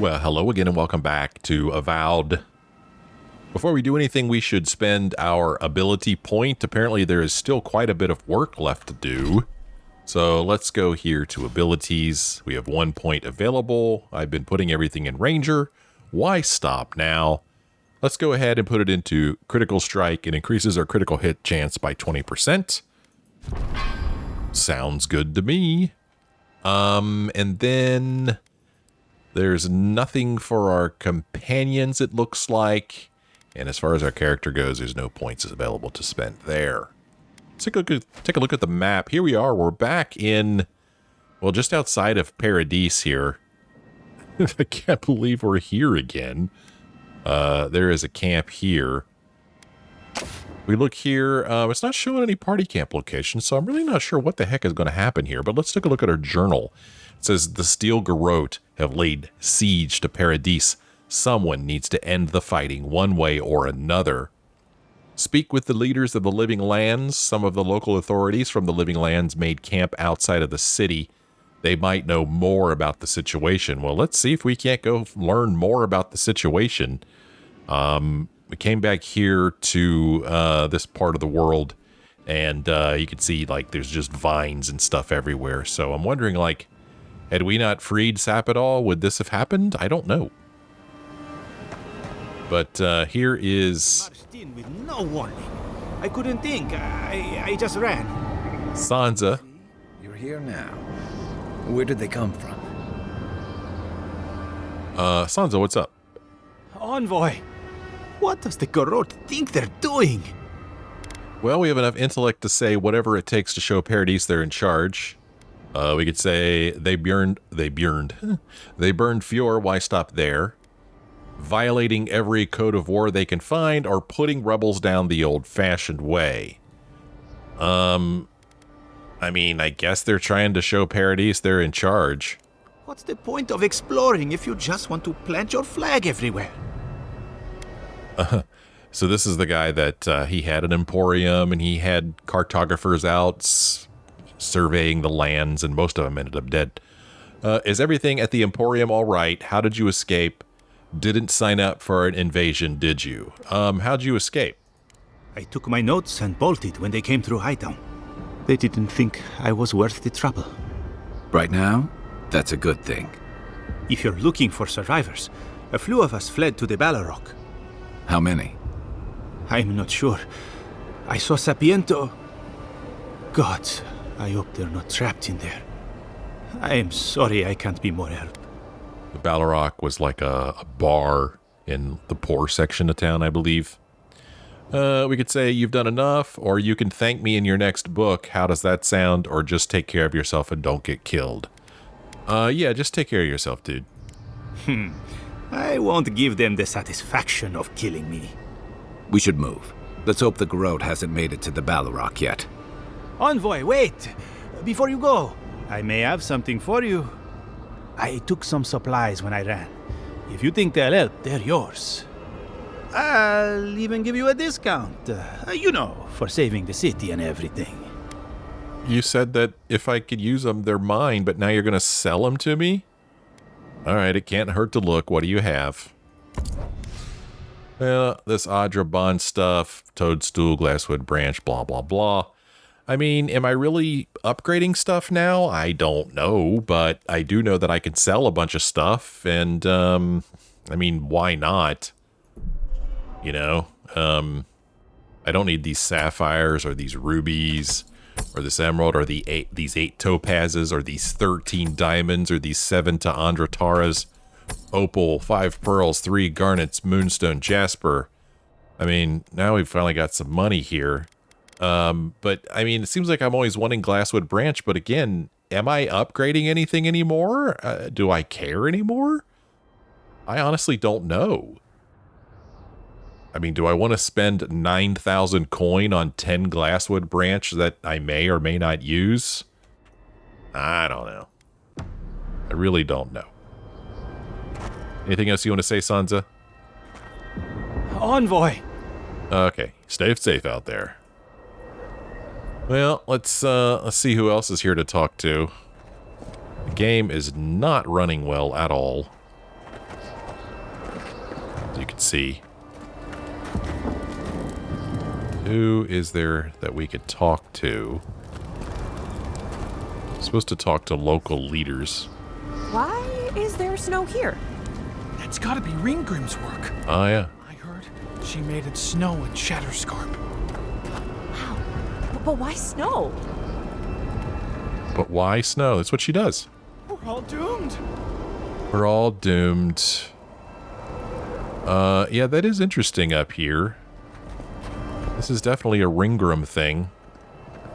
Well, hello again and welcome back to Avowed. Before we do anything, we should spend our ability point. Apparently there is still quite a bit of work left to do. So let's go here to abilities. We have 1 point available. I've been putting everything in Ranger. Why stop now? Let's go ahead and put it into Critical Strike. It increases our critical hit chance by 20%. Sounds good to me. And then there's nothing for our companions, it looks like. And as far as our character goes, there's no points available to spend there. Let's take a look at the map. Here we are. We're back in, well, just outside of Paradis here. I can't believe we're here again. There is a camp here. We look here. It's not showing any party camp locations, so I'm really not sure what the heck is going to happen here. But let's take a look at our journal. It says, the Steel Garrote have laid siege to Paradis. Someone needs to end the fighting one way or another. Speak with the leaders of the Living Lands. Some of the local authorities from the Living Lands made camp outside of the city. They might know more about the situation. Well, let's see if we can't go learn more about the situation. We came back here to this part of the world, and you can see, like, there's just vines and stuff everywhere. So I'm wondering, like, had we not freed Sapidal, would this have happened? I don't know. But here is... Marched in with no warning. I couldn't think. I just ran. Sansa. You're here now. Where did they come from? Sansa, what's up? Envoy, what does the Garrote think they're doing? Well, we have enough intellect to say whatever it takes to show Paradis they're in charge. We could say they burned Fjord. Why stop there? Violating every code of war they can find, or putting rebels down the old-fashioned way. I mean, I guess they're trying to show Paradis they're in charge. What's the point of exploring if you just want to plant your flag everywhere? So this is the guy that he had an emporium, and he had cartographers out surveying the lands, and most of them ended up dead. Is everything at the emporium all right? How did you escape? Didn't sign up for an invasion, did you? How'd you escape? I took my notes and bolted when they came through Hightown. They didn't think I was worth the trouble. Right now, that's a good thing. If you're looking for survivors, a few of us fled to the Balrog. How many? I'm not sure. I saw Sapiento. God, I hope they're not trapped in there. I am sorry I can't be more help. The Balrog was like a bar in the poor section of town, I believe. We could say you've done enough, or you can thank me in your next book. How does that sound? Or just take care of yourself and don't get killed. Yeah, just take care of yourself, dude. I won't give them the satisfaction of killing me. We should move. Let's hope the Garrote hasn't made it to the Balrog yet. Envoy, wait! Before you go, I may have something for you. I took some supplies when I ran. If you think they'll help, they're yours. I'll even give you a discount, you know, for saving the city and everything. You said that if I could use them, they're mine, but now you're going to sell them to me? All right, it can't hurt to look. What do you have? Well, this Adra Bond stuff, toadstool, glasswood branch, blah, blah, blah. I mean, am I really upgrading stuff now? I don't know, but I do know that I can sell a bunch of stuff, and, I mean, why not? You know, I don't need these sapphires or these rubies or this emerald or these 8 topazes or these 13 diamonds or these 7 to Andrataras, opal, 5 pearls, 3 garnets, moonstone, jasper. I mean, now we've finally got some money here. But I mean, it seems like I'm always wanting glasswood branch, but again, am I upgrading anything anymore? Do I care anymore? I honestly don't know. I mean, do I want to spend 9,000 coin on 10 glasswood branch that I may or may not use? I don't know. I really don't know. Anything else you want to say, Sansa? Envoy! Okay, stay safe out there. Well, let's see who else is here to talk to. The game is not running well at all. as you can see. Who is there that we could talk to? I'm supposed to talk to local leaders. Why is there snow here? That's gotta be Ringgrim's work. Oh, yeah. I heard she made it snow in Shatterscarp. How? But why snow? But why snow? That's what she does. We're all doomed. We're all doomed. Yeah, that is interesting up here. This is definitely a Ringgrim thing.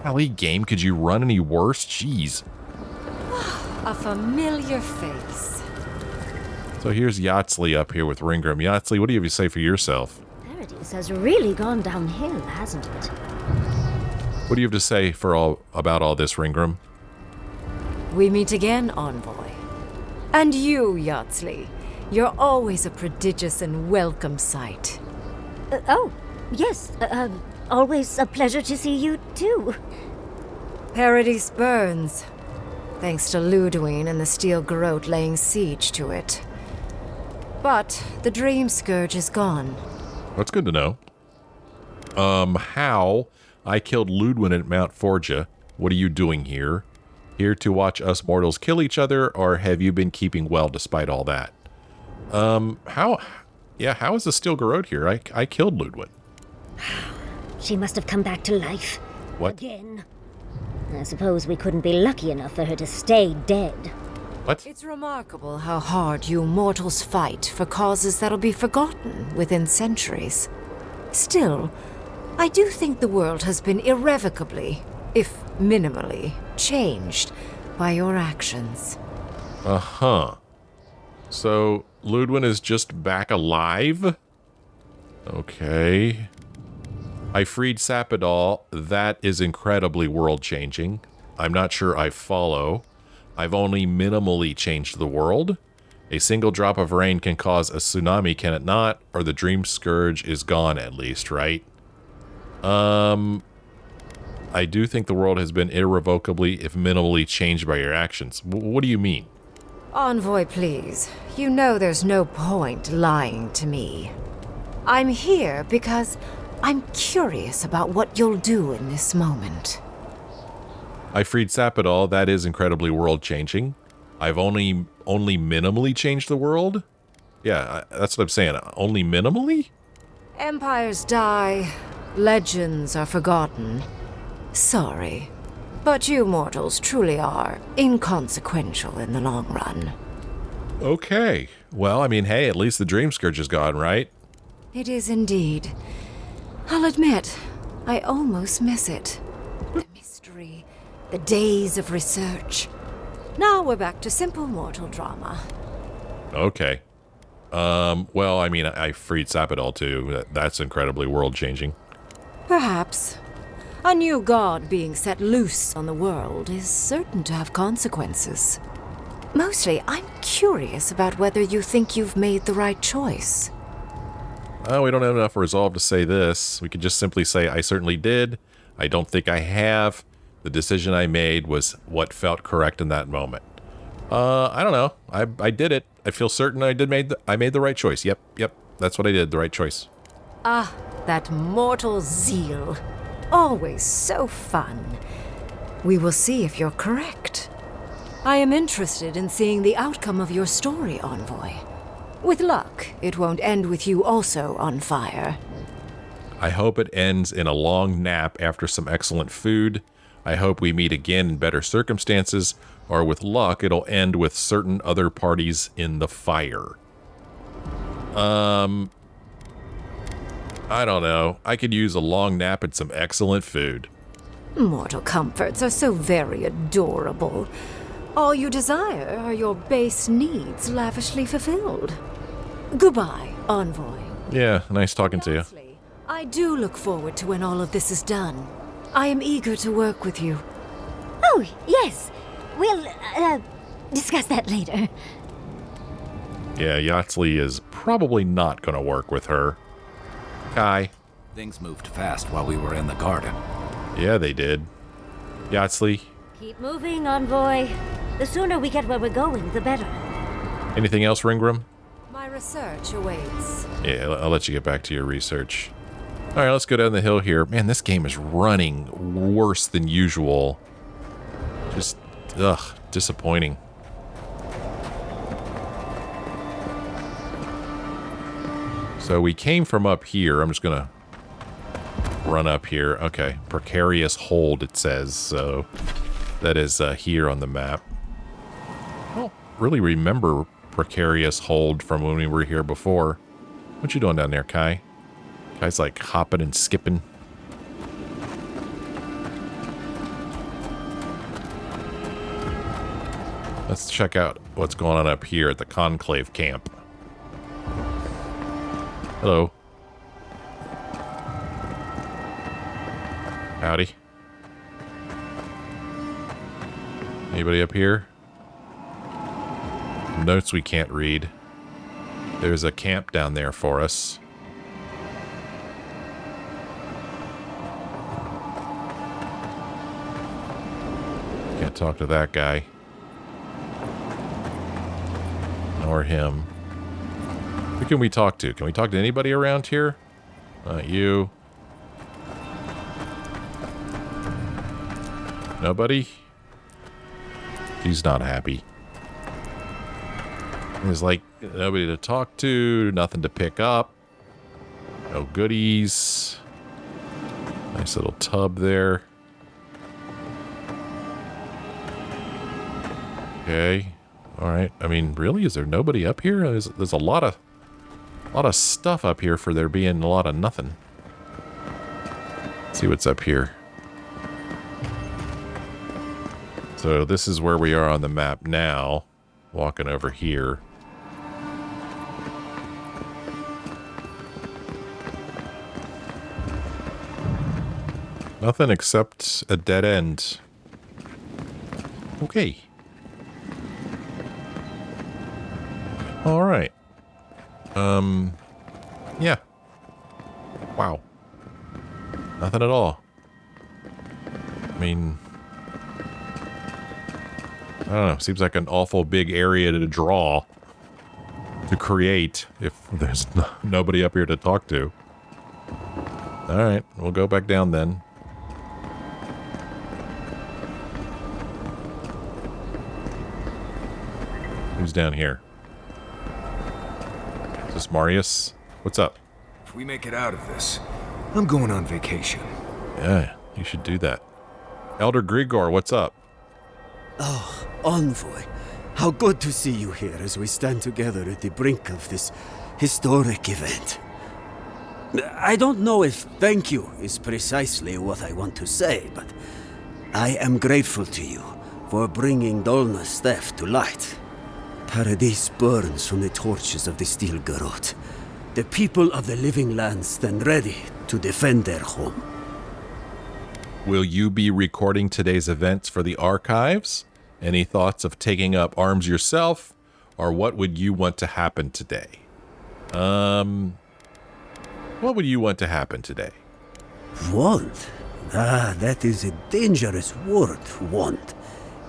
Golly, game, could you run any worse? Jeez. A familiar face. So here's Yatsley up here with Ringgrim. Yatsley, what do you have to say for yourself? Paradis has really gone downhill, hasn't it? What do you have to say for about all this, Ringgrim? We meet again, Envoy. And you, Yatsley. You're always a prodigious and welcome sight. Oh, yes. Always a pleasure to see you, too. Paradis burns, thanks to Ludwine and the Steel Garrote laying siege to it. But the Dream Scourge is gone. That's good to know. How? I killed Ludwin at Mount Forja. What are you doing here? Here to watch us mortals kill each other, or have you been keeping well despite all that? How? Yeah, how is the Steel Garrote here? I killed Ludwin. She must have come back to life. What? Again. I suppose we couldn't be lucky enough for her to stay dead. What? It's remarkable how hard you mortals fight for causes that'll be forgotten within centuries. Still, I do think the world has been irrevocably, if minimally, changed by your actions. Uh-huh. So, Ludwin is just back alive? Okay. I freed Sapidal. That is incredibly world-changing. I'm not sure I follow. I've only minimally changed the world. A single drop of rain can cause a tsunami, can it not? Or the Dream Scourge is gone at least, right? I do think the world has been irrevocably, if minimally, changed by your actions. What do you mean? Envoy, please. You know there's no point lying to me. I'm here because I'm curious about what you'll do in this moment. I freed Sapidal. That is incredibly world-changing. I've only minimally changed the world? Yeah, that's what I'm saying. Only minimally? Empires die, legends are forgotten. Sorry, but you mortals truly are inconsequential in the long run. Okay. Well, I mean, hey, at least the Dream Scourge is gone, right? It is indeed. I'll admit, I almost miss it. The mystery, the days of research. Now we're back to simple mortal drama. Okay. Well, I mean, I freed Sapidal too. That's incredibly world-changing. Perhaps. A new god being set loose on the world is certain to have consequences. Mostly, I'm curious about whether you think you've made the right choice. We don't have enough resolve to say this. We could just simply say, I certainly did. I don't think I have. The decision I made was what felt correct in that moment. I don't know. I did it. I feel certain I made the right choice. Yep. That's what I did. The right choice. Ah, that mortal zeal. Always so fun. We will see if you're correct. I am interested in seeing the outcome of your story, Envoy. With luck, it won't end with you also on fire. I hope it ends in a long nap after some excellent food. I hope we meet again in better circumstances, or with luck, it'll end with certain other parties in the fire. I don't know. I could use a long nap and some excellent food. Mortal comforts are so very adorable. All you desire are your base needs lavishly fulfilled. Goodbye, Envoy. Yeah, nice talking to you. Lastly, I do look forward to when all of this is done. I am eager to work with you. Oh, yes. We'll, discuss that later. Yeah, Yatsley is probably not going to work with her. Kai. Things moved fast while we were in the garden. Yeah, they did. Yatsley, Keep moving, Envoy. The sooner we get where we're going, the better. anything else, Ringgrim? My research awaits. Yeah, I'll let you get back to your research. All right, let's go down the hill here. Man, this game is running worse than usual. Just, disappointing. So we came from up here. I'm just going to run up here. Okay, precarious hold, it says. So that is here on the map. I don't really remember precarious hold from when we were here before. What you doing down there, Kai? Kai's like hopping and skipping. Let's check out what's going on up here at the Conclave camp. Hello. Howdy. Anybody up here? Notes we can't read. There's a camp down there for us. Can't talk to that guy. Nor him. Who can we talk to? Can we talk to anybody around here? Not you. Nobody? He's not happy. There's like nobody to talk to, nothing to pick up. No goodies. Nice little tub there. Okay. All right. I mean, really, is there nobody up here? There's a lot of stuff up here for there being a lot of nothing. Let's see what's up here. So this is where we are on the map now. Walking over here. Nothing except a dead end. Okay. All right. Yeah. Wow. Nothing at all. I mean, I don't know. Seems like an awful big area to draw, to create, if there's nobody up here to talk to. All right. We'll go back down then. Who's down here? Is this Marius? What's up? If we make it out of this, I'm going on vacation. Yeah, you should do that. Elder Grigor, what's up? Oh, Envoy. How good to see you here as we stand together at the brink of this historic event. I don't know if thank you is precisely what I want to say, but I am grateful to you for bringing Dolna's theft to light. Paradis burns from the torches of the Steel Garrote. The people of the living lands stand ready to defend their home. Will you be recording today's events for the archives? Any thoughts of taking up arms yourself? Or what would you want to happen today? What would you want to happen today? Want? That is a dangerous word, want.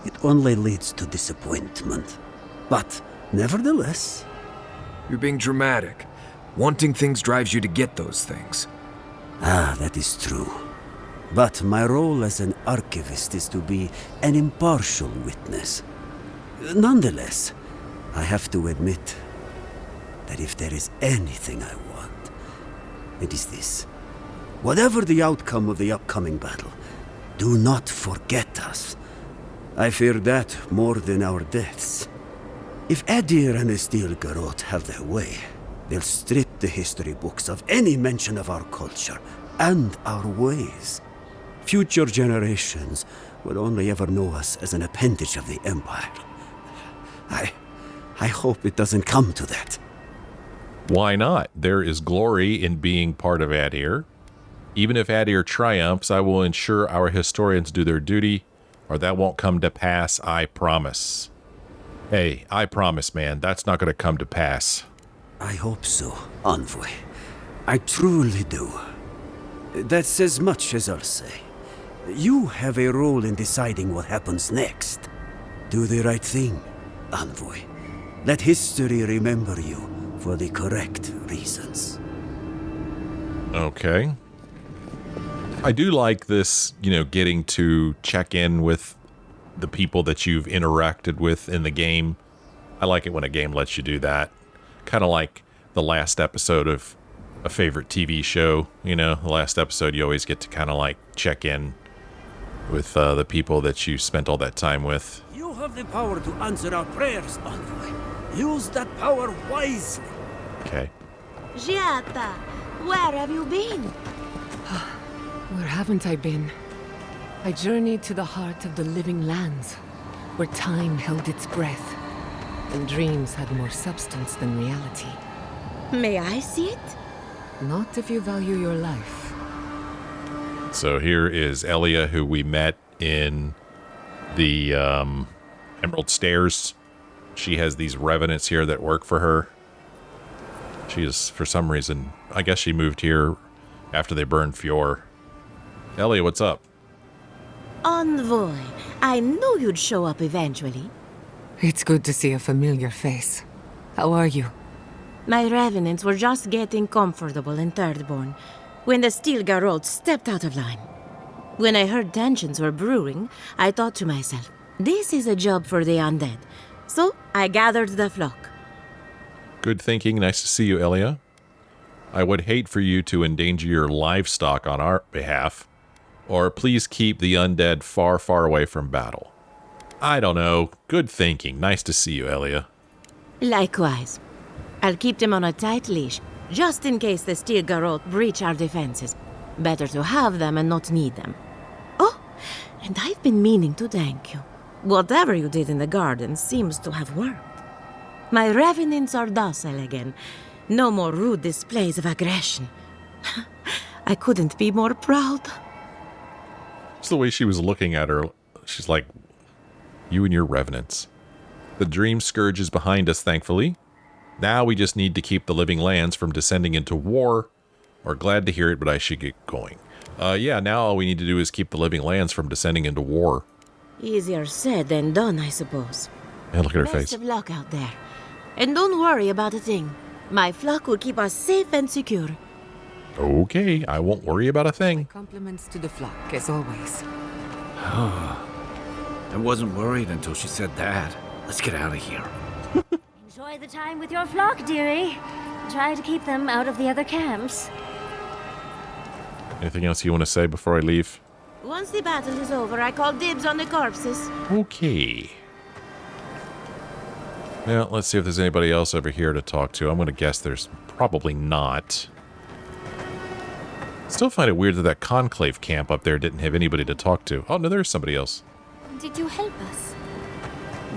It only leads to disappointment. But, nevertheless... You're being dramatic. Wanting things drives you to get those things. That is true. But my role as an archivist is to be an impartial witness. Nonetheless, I have to admit that if there is anything I want, it is this. Whatever the outcome of the upcoming battle, do not forget us. I fear that more than our deaths. If Adir and the Steel Garrote have their way, they'll strip the history books of any mention of our culture and our ways. Future generations will only ever know us as an appendage of the Empire. I hope it doesn't come to that. Why not? There is glory in being part of Adir. Even if Adir triumphs, I will ensure our historians do their duty, or that won't come to pass, I promise. Hey, I promise, man, that's not going to come to pass. I hope so, Envoy. I truly do. That's as much as I'll say. You have a role in deciding what happens next. Do the right thing, Envoy. Let history remember you for the correct reasons. Okay. I do like this, getting to check in with the people that you've interacted with in the game. I like it when a game lets you do that. Kind of like the last episode of a favorite TV show. The last episode, you always get to kind of like check in with the people that you spent all that time with. You have the power to answer our prayers, Envoy. Use that power wisely. Okay. Giata, where have you been? Where haven't I been? I journeyed to the heart of the living lands, where time held its breath, and dreams had more substance than reality. May I see it? Not if you value your life. So here is Elia, who we met in the Emerald Stairs. She has these revenants here that work for her. She is, for some reason, I guess she moved here after they burned Fjord. Elia, what's up? Envoy, I knew you'd show up eventually. It's good to see a familiar face. How are you? My revenants were just getting comfortable in Thirdborn when the Steel Garrote stepped out of line. When I heard tensions were brewing, I thought to myself, this is a job for the undead. So I gathered the flock. Good thinking. Nice to see you, Elia. I would hate for you to endanger your livestock on our behalf, or please keep the undead far, far away from battle. I don't know. Good thinking. Nice to see you, Elia. Likewise. I'll keep them on a tight leash, just in case the Steel Garrote breach our defenses. Better to have them and not need them. Oh, and I've been meaning to thank you. Whatever you did in the garden seems to have worked. My revenants are docile again. No more rude displays of aggression. I couldn't be more proud. It's the way she was looking at her. She's like, you and your revenants. The Dream Scourge is behind us, thankfully. Now we just need to keep the living lands from descending into war. We're glad to hear it, but I should get going. Yeah, now all we need to do is keep the living lands from descending into war. Easier said than done, I suppose. Yeah, look at her face. Best of luck out there. And don't worry about a thing. My flock will keep us safe and secure. Okay, I won't worry about a thing. Compliments to the flock, as always. I wasn't worried until she said that. Let's get out of here. Enjoy the time with your flock, dearie. Try to keep them out of the other camps. Anything else you want to say before I leave? Once the battle is over, I call dibs on the corpses. Okay. Well, let's see if there's anybody else over here to talk to. I'm going to guess there's probably not. Still find it weird that that conclave camp up there didn't have anybody to talk to. Oh, no, there's somebody else. Did you help us?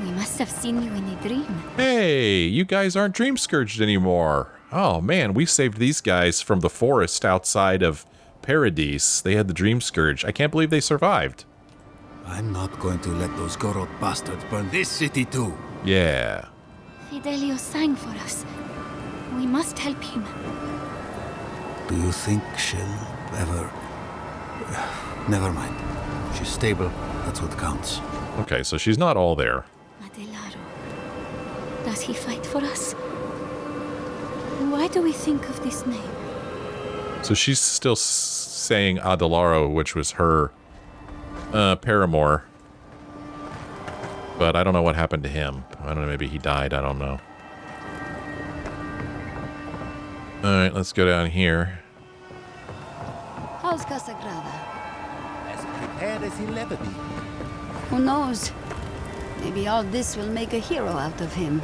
We must have seen you in a dream. Hey, you guys aren't Dream Scourged anymore. Oh, man, we saved these guys from the forest outside of Paradis. They had the Dream Scourge. I can't believe they survived. I'm not going to let those Garrote bastards burn this city too. Yeah. Fidelio sang for us. We must help him. Do you think she'll ever... Never mind. She's stable. That's what counts. Okay, so she's not all there. Adelaro. Does he fight for us? Why do we think of this name? So she's still saying Adelaro, which was her paramour. But I don't know what happened to him. I don't know, maybe he died. I don't know. Alright, let's go down here. How's Casagrada? As prepared as he'll ever be. Who knows? Maybe all this will make a hero out of him.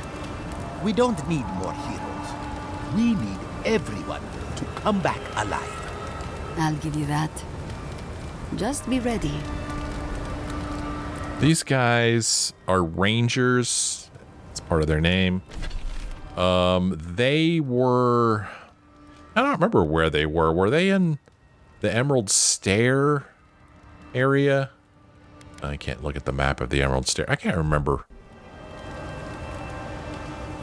We don't need more heroes. We need everyone to come back alive. I'll give you that. Just be ready. These guys are rangers. It's part of their name. They were... I don't remember where they were. Were they in the Emerald Stair area? I can't look at the map of the Emerald Stair. I can't remember.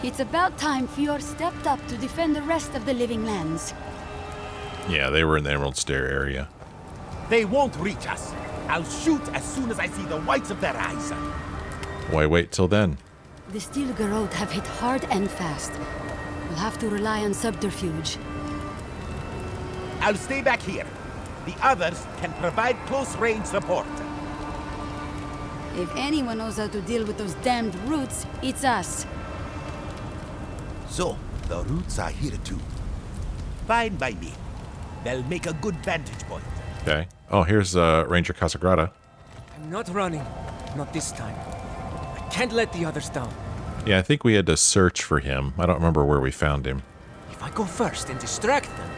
It's about time Fjord stepped up to defend the rest of the living lands. Yeah, they were in the Emerald Stair area. They won't reach us. I'll shoot as soon as I see the whites of their eyes. Why wait till then? The Steel Garrote have hit hard and fast. We'll have to rely on subterfuge. I'll stay back here. The others can provide close-range support. If anyone knows how to deal with those damned roots, it's us. So, the roots are here too. Fine by me. They'll make a good vantage point. Okay. Oh, here's Ranger Casagrada. I'm not running. Not this time. I can't let the others down. Yeah, I think we had to search for him. I don't remember where we found him. If I go first and distract them...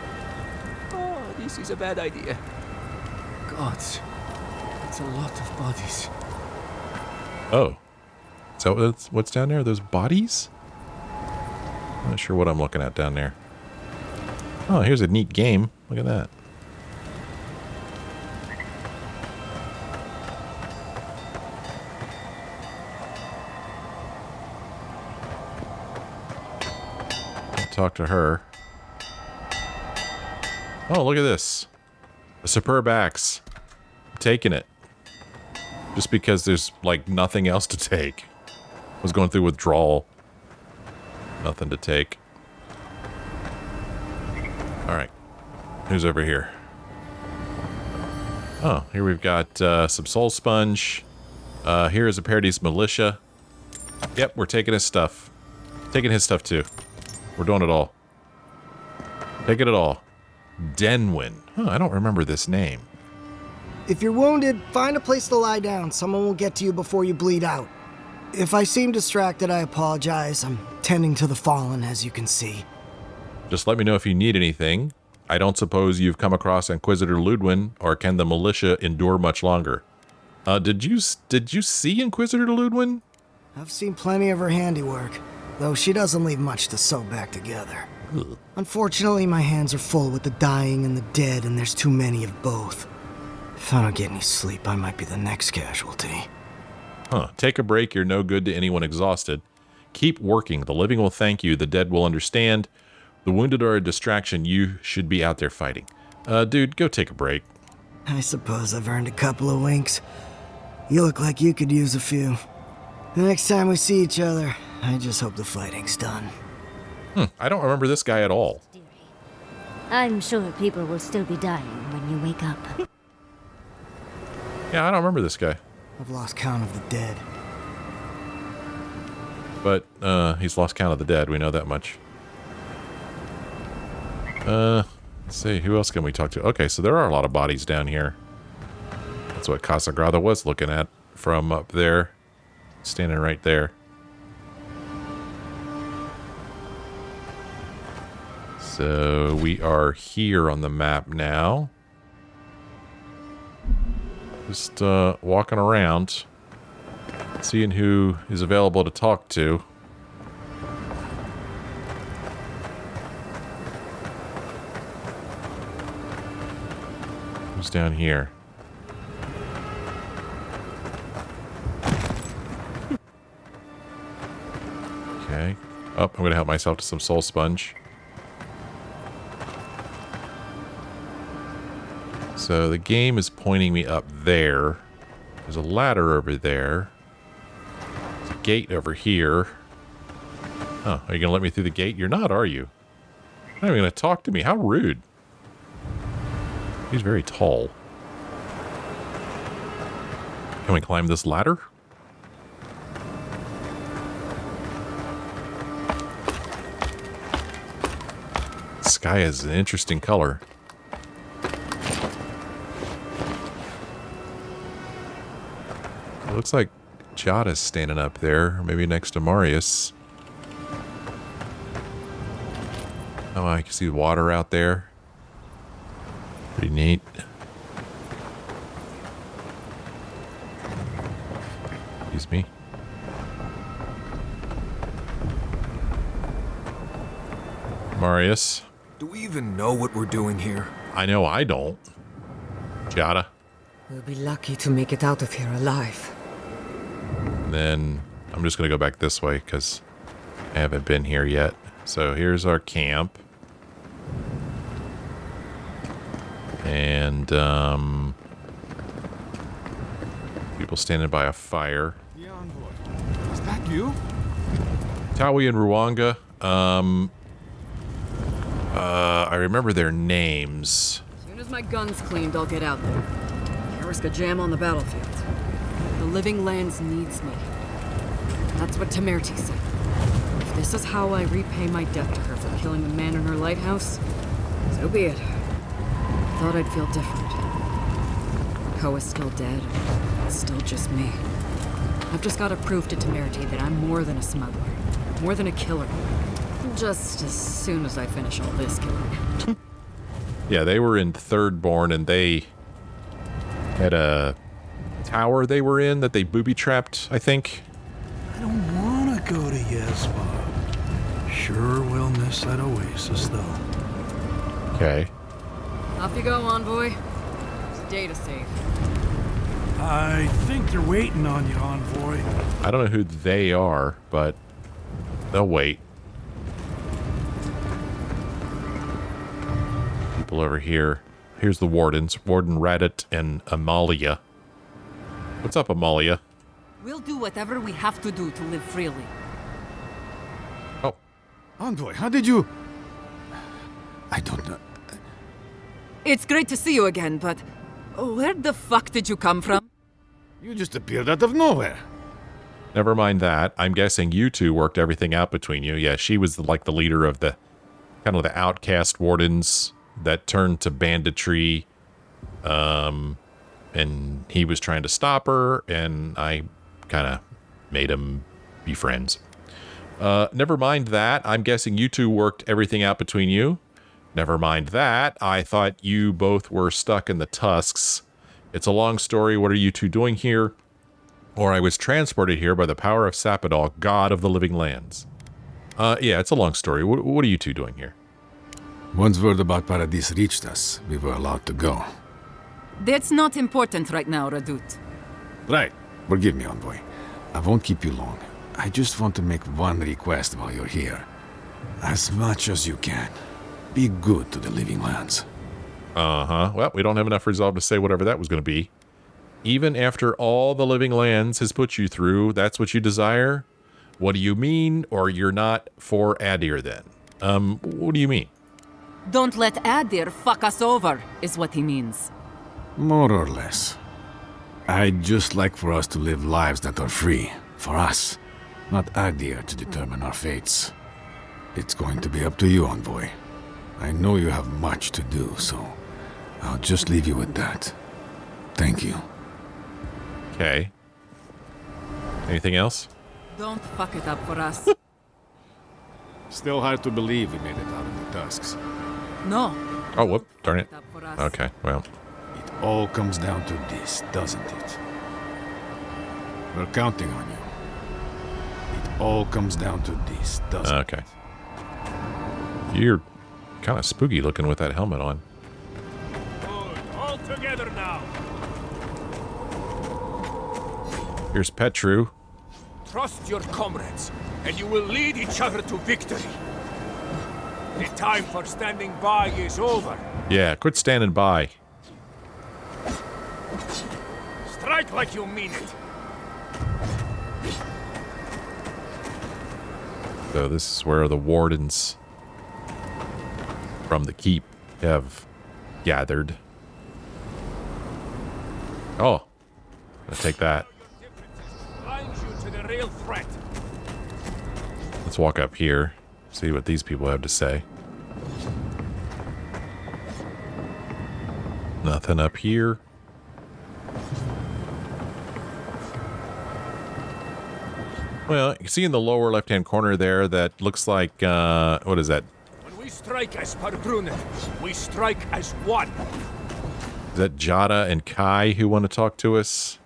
Oh, this is a bad idea. Gods. That's a lot of bodies. Oh. Is that what's down there? Those bodies? I'm not sure what I'm looking at down there. Oh, here's a neat game. Look at that. Talk to her. Oh, look at this. A superb axe. I'm taking it. Just because there's, like, nothing else to take. I was going through withdrawal. Nothing to take. Alright. Who's over here? Oh, here we've got some soul sponge. Here is a Paradis militia. Yep, we're taking his stuff. Taking his stuff too. We're doing it all. Taking it all. Denwyn. Huh, I don't remember this name. If you're wounded, find a place to lie down. Someone will get to you before you bleed out. If I seem distracted, I apologize. I'm tending to the fallen, as you can see. Just let me know if you need anything. I don't suppose you've come across Inquisitor Ludwin, or can the militia endure much longer? Did you see Inquisitor Ludwin? I've seen plenty of her handiwork, though she doesn't leave much to sew back together. Ugh. Unfortunately, my hands are full with the dying and the dead, and there's too many of both. If I don't get any sleep, I might be the next casualty. Huh. Take a break. You're no good to anyone exhausted. Keep working. The living will thank you. The dead will understand. The wounded are a distraction. You should be out there fighting. Dude, go take a break. I suppose I've earned a couple of winks. You look like you could use a few. The next time we see each other, I just hope the fighting's done. I don't remember this guy at all. I'm sure people will still be dying when you wake up. Yeah, I don't remember this guy. I've lost count of the dead. But, he's lost count of the dead. We know that much. Let's see. Who else can we talk to? Okay, so there are a lot of bodies down here. That's what Casagrada was looking at from up there. Standing right there. So we are here on the map now. Just walking around, seeing who is available to talk to. Who's down here? Okay. Oh, I'm going to help myself to some soul sponge. So the game is pointing me up there. There's a ladder over there. There's a gate over here. Oh, are you going to let me through the gate? You're not, are you? You're not even going to talk to me. How rude. He's very tall. Can we climb this ladder? The sky is an interesting color. It looks like Jada's standing up there, maybe next to Marius. Oh, I can see water out there. Pretty neat. Excuse me. Marius. Do we even know what we're doing here? I know I don't. Jada. We'll be lucky to make it out of here alive. Then I'm just going to go back this way because I haven't been here yet. So here's our camp. And people standing by a fire. Is that you? Tawi and Ruanga. I remember their names. As soon as my gun's cleaned, I'll get out there. Can't risk a jam on the battlefield. The Living Lands needs me. That's what Temerty said. If this is how I repay my debt to her for killing the man in her lighthouse, so be it. Thought I'd feel different. Ko is still dead. It's still just me. I've just got to prove to Temerty that I'm more than a smuggler. More than a killer. Just as soon as I finish all this killing. Yeah, they were in Thirdborn, and they had a tower they were in that they booby-trapped, I think. I don't want to go to Yeswa. Sure will miss that oasis, though. Okay. Off you go, Envoy. There's a day to save. I think they're waiting on you, Envoy. I don't know who they are, but they'll wait. People over here. Here's the wardens. Warden Radit and Amalia. What's up, Amalia? We'll do whatever we have to do to live freely. Oh. Envoy, how did you... I don't know. It's great to see you again, but where the fuck did you come from? You just appeared out of nowhere. Never mind that. I'm guessing you two worked everything out between you. Yeah, she was like the leader of the kind of the outcast wardens that turned to banditry. And he was trying to stop her, and I kind of made him be friends. Never mind that. I'm guessing you two worked everything out between you. Never mind that. I thought you both were stuck in the tusks. It's a long story. What are you two doing here? Or I was transported here by the power of Sapadal, god of the living lands. Yeah, it's a long story. What are you two doing here? Once word about Paradis reached us, we were allowed to go. That's not important right now, Radut. Right. Forgive me, Envoy. I won't keep you long. I just want to make one request while you're here. As much as you can. Be good to the living lands. Uh-huh. Well, we don't have enough resolve to say whatever that was going to be. Even after all the living lands has put you through, that's what you desire? What do you mean? Or you're not for Adir then? What do you mean? Don't let Adir fuck us over, is what he means. More or less. I'd just like for us to live lives that are free. For us. Not Adir to determine our fates. It's going to be up to you, Envoy. I know you have much to do, so I'll just leave you with that. Thank you. Okay. Anything else? Don't fuck it up for us. Still hard to believe we made it out of the tusks. No. Oh, whoop. Darn it. Okay, well. It all comes down to this, doesn't it? We're counting on you. It all comes down to this, doesn't it? Okay. You're kind of spooky looking with that helmet on. Good. All together now. Here's Petru. Trust your comrades, and you will lead each other to victory. The time for standing by is over. Yeah, quit standing by. Strike like you mean it. So this is where the wardens from the keep have gathered. Oh, I'll take that. Blinds you to the real threat. Let's walk up here, see what these people have to say. Nothing up here. Well, you can see in the lower left-hand corner there that looks like, what is that? When we strike as Pardrunen, we strike as one. Is that Jada and Kai who want to talk to us?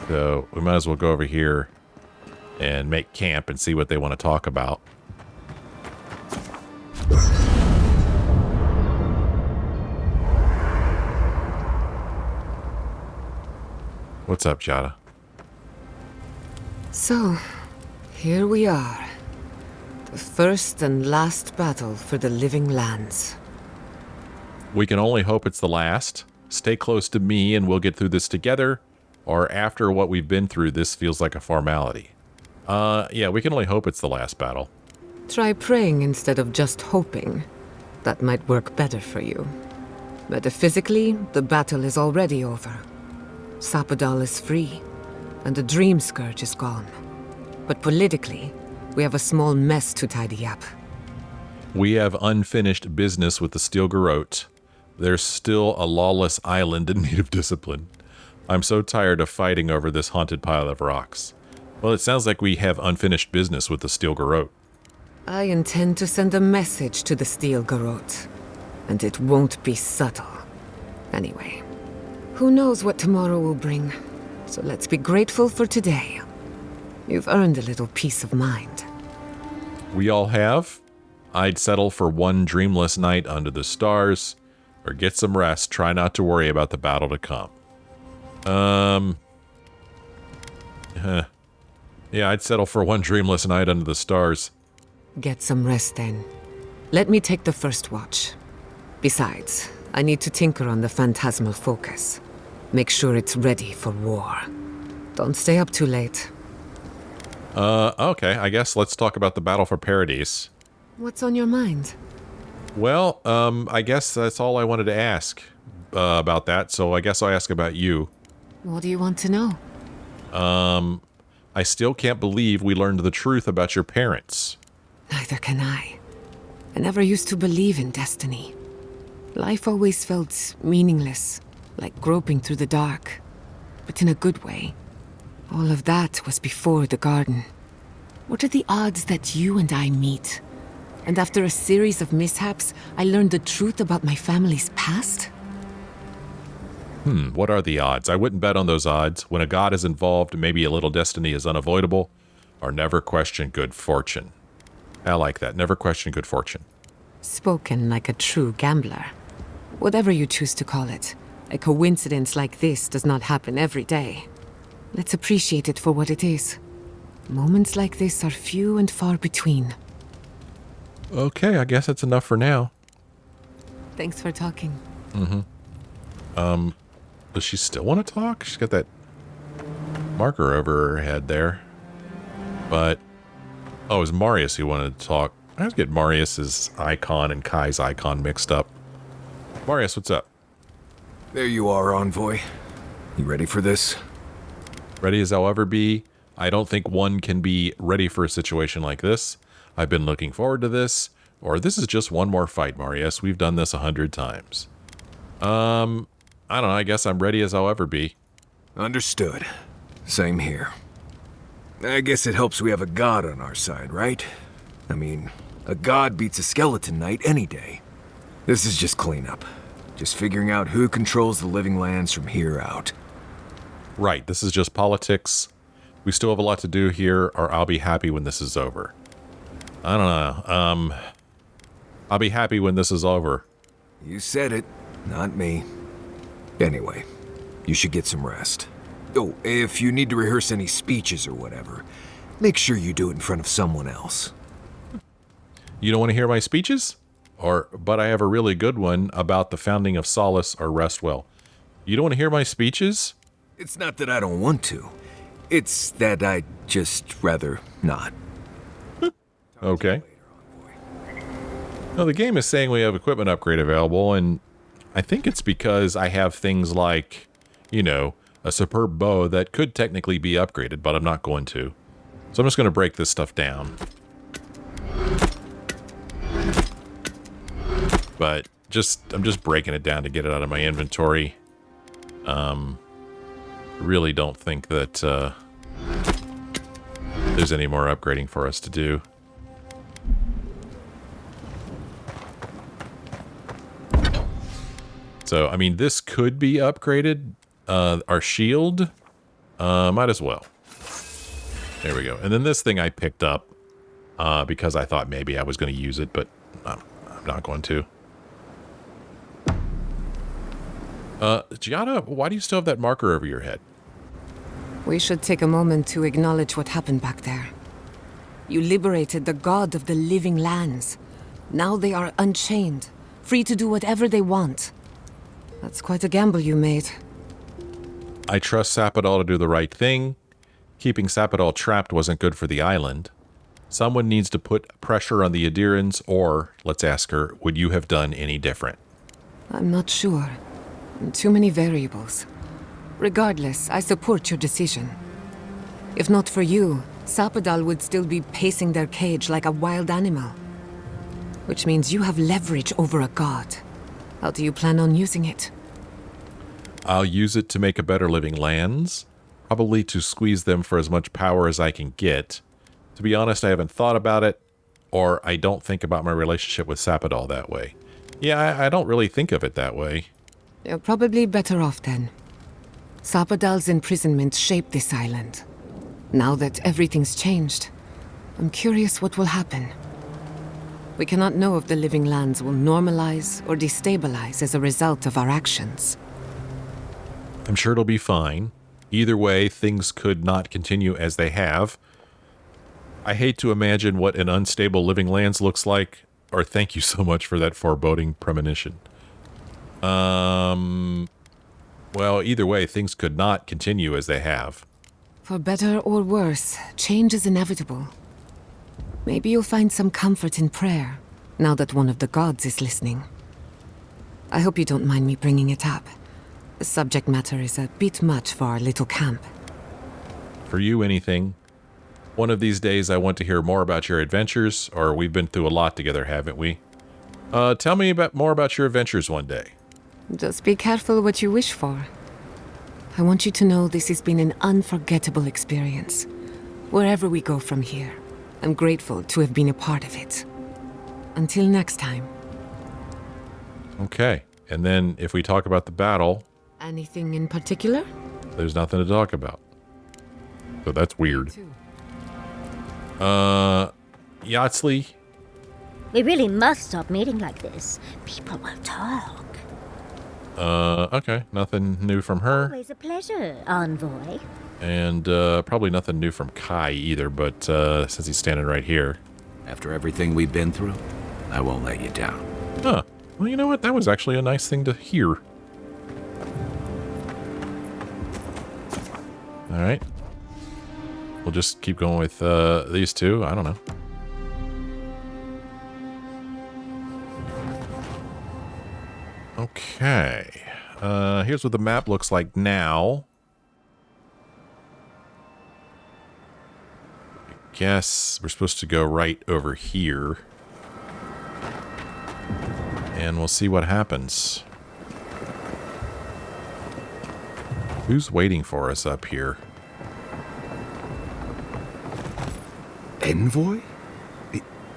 So we might as well go over here and make camp and see what they want to talk about. What's up, Jada? So, here we are. The first and last battle for the living lands. We can only hope it's the last. Stay close to me and we'll get through this together. Or after what we've been through, this feels like a formality. Yeah, we can only hope it's the last battle. Try praying instead of just hoping. That might work better for you. Metaphysically, the battle is already over. Sapadal is free, and the Dream Scourge is gone. But politically, we have a small mess to tidy up. We have unfinished business with the Steel Garrote. There's still a lawless island in need of discipline. I'm so tired of fighting over this haunted pile of rocks. Well, it sounds like we have unfinished business with the Steel Garrote. I intend to send a message to the Steel Garrote, and it won't be subtle. Anyway, who knows what tomorrow will bring, so let's be grateful for today. You've earned a little peace of mind. We all have. I'd settle for one dreamless night under the stars, or get some rest, try not to worry about the battle to come. Yeah, I'd settle for one dreamless night under the stars. Get some rest then. Let me take the first watch. Besides, I need to tinker on the phantasmal focus. Make sure it's ready for war. Don't stay up too late. Okay, I guess let's talk about the battle for Paradis. What's on your mind? Well, I guess that's all I wanted to ask about that, so I guess I'll ask about you. What do you want to know? I still can't believe we learned the truth about your parents. Neither can I. I never used to believe in destiny. Life always felt meaningless, like groping through the dark, but in a good way. All of that was before the garden. What are the odds that you and I meet? And after a series of mishaps, I learned the truth about my family's past? What are the odds? I wouldn't bet on those odds. When a god is involved, maybe a little destiny is unavoidable, or never question good fortune. I like that. Never question good fortune. Spoken like a true gambler. Whatever you choose to call it, a coincidence like this does not happen every day. Let's appreciate it for what it is. Moments like this are few and far between. Okay, I guess that's enough for now. Thanks for talking. Does she still want to talk? She's got that marker over her head there. But, oh, it was Marius who wanted to talk. I always get Marius's icon and Kai's icon mixed up. Marius, what's up? There you are, Envoy. You ready for this? Ready as I'll ever be. I don't think one can be ready for a situation like this. I've been looking forward to this, or this is just one more fight, Marius. We've done this 100 times. I don't know, I guess I'm ready as I'll ever be. Understood. Same here. I guess it helps we have a god on our side, right? I mean, a god beats a skeleton knight any day. This is just cleanup. Just figuring out who controls the living lands from here out. Right, this is just politics. We still have a lot to do here, or I'll be happy when this is over. I don't know, I'll be happy when this is over. You said it, not me. Anyway, you should get some rest. Oh, if you need to rehearse any speeches or whatever, make sure you do it in front of someone else. You don't want to hear my speeches? But I have a really good one about the founding of Solace or Restwell. You don't want to hear my speeches? It's not that I don't want to. It's that I'd just rather not. Okay. Now, the game is saying we have equipment upgrade available, and I think it's because I have things like, you know, a superb bow that could technically be upgraded, but I'm not going to. So I'm just going to break this stuff down. But I'm just breaking it down to get it out of my inventory. Really don't think that there's any more upgrading for us to do. So, I mean, this could be upgraded. Our shield, might as well. There we go. And then this thing I picked up because I thought maybe I was going to use it, but I'm not going to. Gianna, why do you still have that marker over your head? We should take a moment to acknowledge what happened back there. You liberated the god of the living lands. Now they are unchained, free to do whatever they want. That's quite a gamble you made. I trust Sapadal to do the right thing. keeping Sapodal trapped wasn't good for the island. Someone needs to put pressure on the Adirans, or, let's ask her, would you have done any different? I'm not sure. Too many variables. Regardless, I support your decision. If not for you, Sapodal would still be pacing their cage like a wild animal. Which means you have leverage over a god. How do you plan on using it? I'll use it to make a better living lands, probably to squeeze them for as much power as I can get. To be honest, I haven't thought about it, or I don't think about my relationship with Sapodal that way. Yeah, I don't really think of it that way. You're probably better off then. Sapodal's imprisonment shaped this island. Now that everything's changed, I'm curious what will happen. We cannot know if the living lands will normalize or destabilize as a result of our actions. I'm sure it'll be fine. Either way, things could not continue as they have. I hate to imagine what an unstable living lands looks like, or thank you so much for that foreboding premonition. Well, either way, things could not continue as they have. For better or worse, change is inevitable. Maybe you'll find some comfort in prayer, now that one of the gods is listening. I hope you don't mind me bringing it up. The subject matter is a bit much for our little camp. For you, anything. One of these days I want to hear more about your adventures, or we've been through a lot together, haven't we? Tell me more about your adventures one day. Just be careful what you wish for. I want you to know this has been an unforgettable experience. Wherever we go from here, I'm grateful to have been a part of it. Until next time. Okay, and then if we talk about the battle... Anything in particular? There's nothing to talk about. So that's weird. Yatsley? We really must stop meeting like this. People will talk. Okay. Nothing new from her. Always a pleasure, Envoy. And, probably nothing new from Kai either, but, since he's standing right here. After everything we've been through, I won't let you down. Huh. Well, you know what? That was actually a nice thing to hear. Alright. We'll just keep going with, these two. I don't know. Okay. Here's what the map looks like now. I guess we're supposed to go right over here. And we'll see what happens. Who's waiting for us up here? Envoy?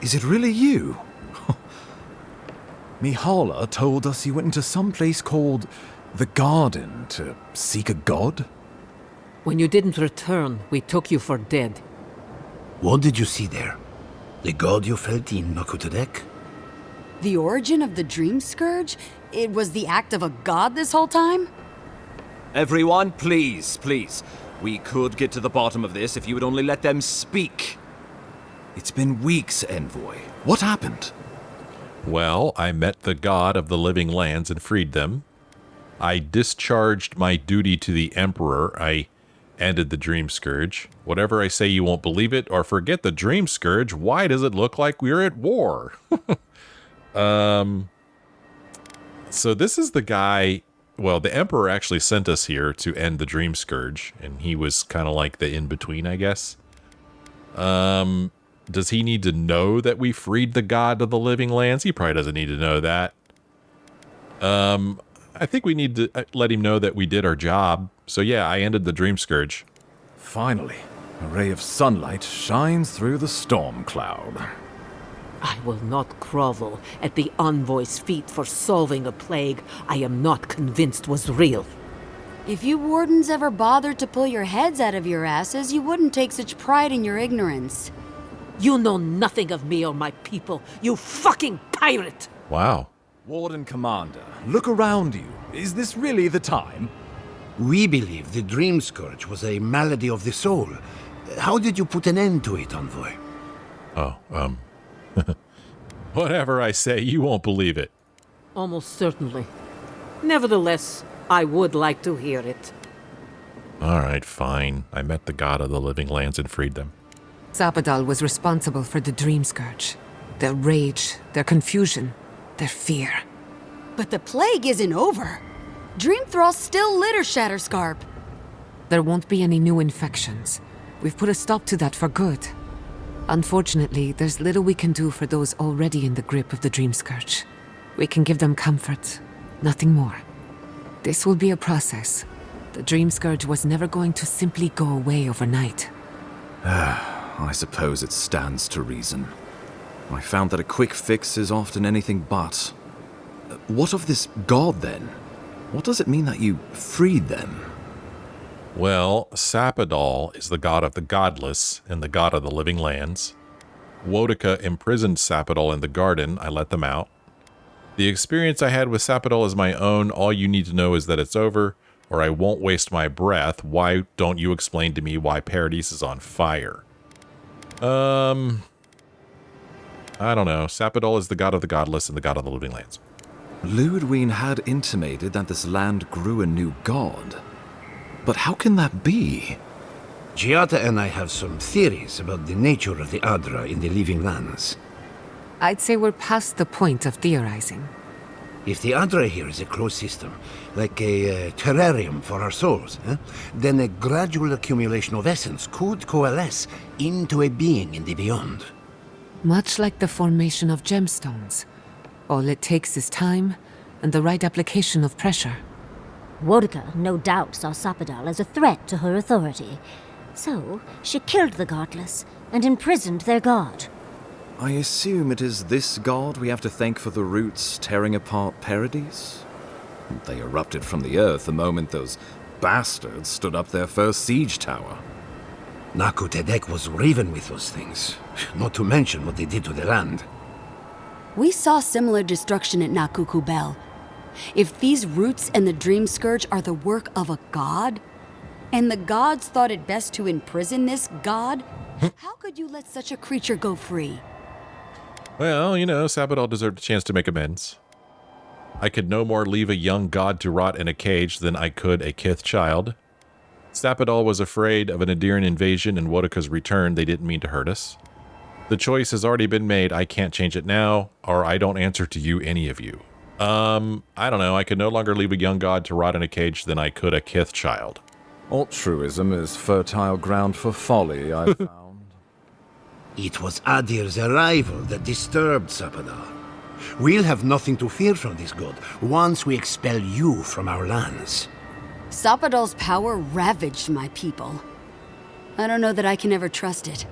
Is it really you? Mihala told us you went into some place called the Garden to seek a god? When you didn't return, we took you for dead. What did you see there? The god you felt in Nokutadek? The origin of the Dream Scourge? It was the act of a god this whole time? Everyone, please, please. We could get to the bottom of this if you would only let them speak. It's been weeks, Envoy. What happened? Well, I met the god of the living lands and freed them. I discharged my duty to the Emperor. I ended the Dream Scourge. Whatever I say, you won't believe it, or forget the Dream Scourge. Why does it look like we're at war? So this is the guy... Well, the Emperor actually sent us here to end the Dream Scourge, and he was kind of like the in-between, I guess. Does he need to know that we freed the god of the living lands? He probably doesn't need to know that. I think we need to let him know that we did our job. So yeah, I ended the Dream Scourge. Finally, a ray of sunlight shines through the storm cloud. I will not grovel at the Envoy's feet for solving a plague I am not convinced was real. If you wardens ever bothered to pull your heads out of your asses, you wouldn't take such pride in your ignorance. You know nothing of me or my people, you fucking pirate! Wow. Warden Commander, look around you. Is this really the time? We believe the Dream Scourge was a malady of the soul. How did you put an end to it, Envoy? Oh, whatever I say, you won't believe it. Almost certainly. Nevertheless, I would like to hear it. All right, fine. I met the god of the living lands and freed them. Zapadal was responsible for the Dream Scourge. Their rage, their confusion, their fear. But the plague isn't over. Dream Thralls still litter Shatterscarp. There won't be any new infections. We've put a stop to that for good. Unfortunately, there's little we can do for those already in the grip of the Dream Scourge. We can give them comfort, nothing more. This will be a process. The Dream Scourge was never going to simply go away overnight. I suppose it stands to reason. I found that a quick fix is often anything but. What of this god, then? What does it mean that you freed them? Well, Zapadal is the god of the godless and the god of the living lands. Wodika imprisoned Zapadal in the garden. I let them out. The experience I had with Zapadal is my own. All you need to know is that it's over, or I won't waste my breath. Why don't you explain to me why Paradis is on fire? I don't know. Zapadal is the god of the godless and the god of the living lands. Ludwig had intimated that this land grew a new god. But how can that be? Giada and I have some theories about the nature of the Adra in the living lands. I'd say we're past the point of theorizing. If the Adra here is a closed system, like a terrarium for our souls, then a gradual accumulation of essence could coalesce into a being in the beyond. Much like the formation of gemstones. All it takes is time and the right application of pressure. Wodika no doubt saw Zapadal as a threat to her authority. So, she killed the godless and imprisoned their god. I assume it is this god we have to thank for the roots tearing apart Paradis? They erupted from the earth the moment those bastards stood up their first siege tower. Naku Tedek was riven with those things, not to mention what they did to the land. We saw similar destruction at Nakuku Bell. If these roots and the Dream Scourge are the work of a god, and the gods thought it best to imprison this god, how could you let such a creature go free? Well, you know, Zapadal deserved a chance to make amends. I could no more leave a young god to rot in a cage than I could a kith child. Zapadal was afraid of an Adiran invasion and Wodika's return. They didn't mean to hurt us. The choice has already been made. I can't change it now, or I don't answer to you, any of you. I don't know. I could no longer leave a young god to rot in a cage than I could a kith child. Altruism is fertile ground for folly, I found. It was Adir's arrival that disturbed Zapadal. We'll have nothing to fear from this god once we expel you from our lands. Zapadal's power ravaged my people. I don't know that I can ever trust it.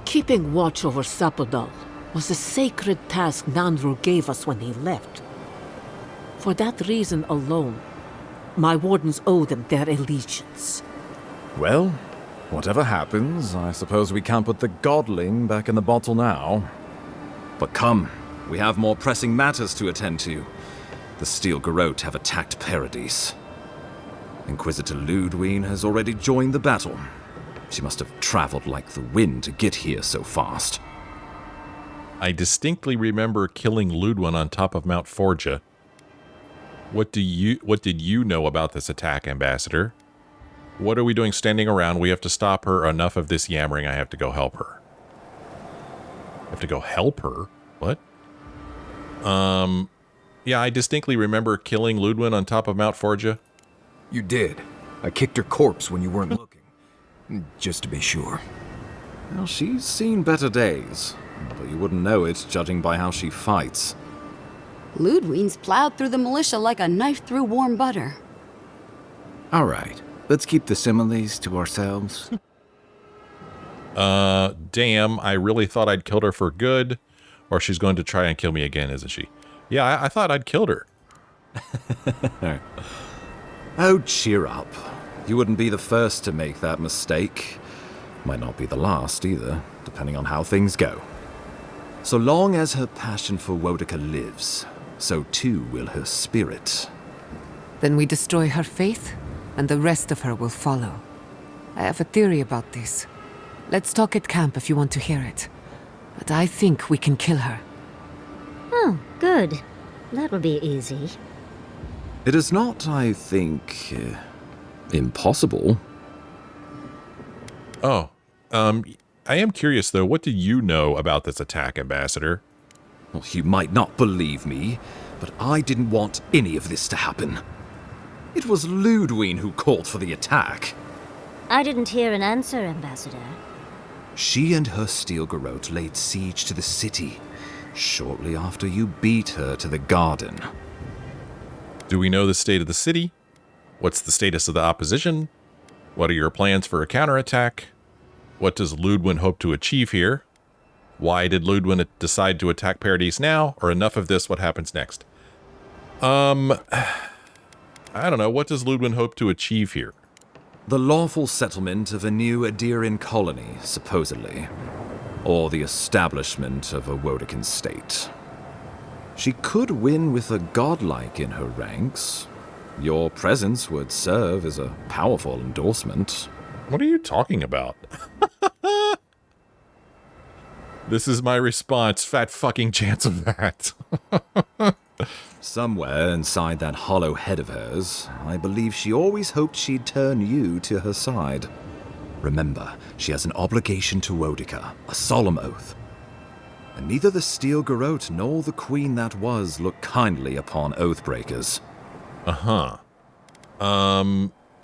Keeping watch over Zapadal was a sacred task Nandru gave us when he left. For that reason alone, my wardens owe them their allegiance. Well, whatever happens, I suppose we can't put the godling back in the bottle now. But come, we have more pressing matters to attend to. The Steel Garrote have attacked Paradis. Inquisitor Ludwig has already joined the battle. She must have traveled like the wind to get here so fast. I distinctly remember killing Ludwig on top of Mount Forja. What did you know about this attack, Ambassador? What are we doing standing around? We have to stop her. Enough of this yammering. I have to go help her. I have to go help her? What? Yeah, I distinctly remember killing Ludwig on top of Mount Forja. You did. I kicked her corpse when you weren't looking. Just to be sure. Well, she's seen better days, but you wouldn't know it judging by how she fights. Ludwig's plowed through the militia like a knife through warm butter. All right, let's keep the similes to ourselves. Damn, I really thought I'd killed her for good, or she's going to try and kill me again, isn't she? Yeah, I thought I'd killed her. Oh, cheer up. You wouldn't be the first to make that mistake. Might not be the last either, depending on how things go. So long as her passion for Wodika lives, so too will her spirit. Then we destroy her faith, and the rest of her will follow. I have a theory about this. Let's talk at camp if you want to hear it. But I think we can kill her. Oh, good. That will be easy. It is not, I think, impossible. Oh, I am curious, though. What do you know about this attack, Ambassador? Well, you might not believe me, but I didn't want any of this to happen. It was Ludwig who called for the attack. I didn't hear an answer, Ambassador. She and her steel garrote laid siege to the city shortly after you beat her to the garden. Do we know the state of the city? What's the status of the opposition? What are your plans for a counterattack? What does Ludwig hope to achieve here? Why did Ludwig decide to attack Paradis now? Or enough of this, what happens next? I don't know. What does Ludwig hope to achieve here? The lawful settlement of a new Adirian colony, supposedly. Or the establishment of a Wodekin state. She could win with a godlike in her ranks. Your presence would serve as a powerful endorsement. What are you talking about? This is my response. Fat fucking chance of that. Somewhere inside that hollow head of hers, I believe she always hoped she'd turn you to her side. Remember, she has an obligation to Wodica, a solemn oath. And neither the Steel Garrote nor the queen that was look kindly upon oathbreakers. Uh-huh.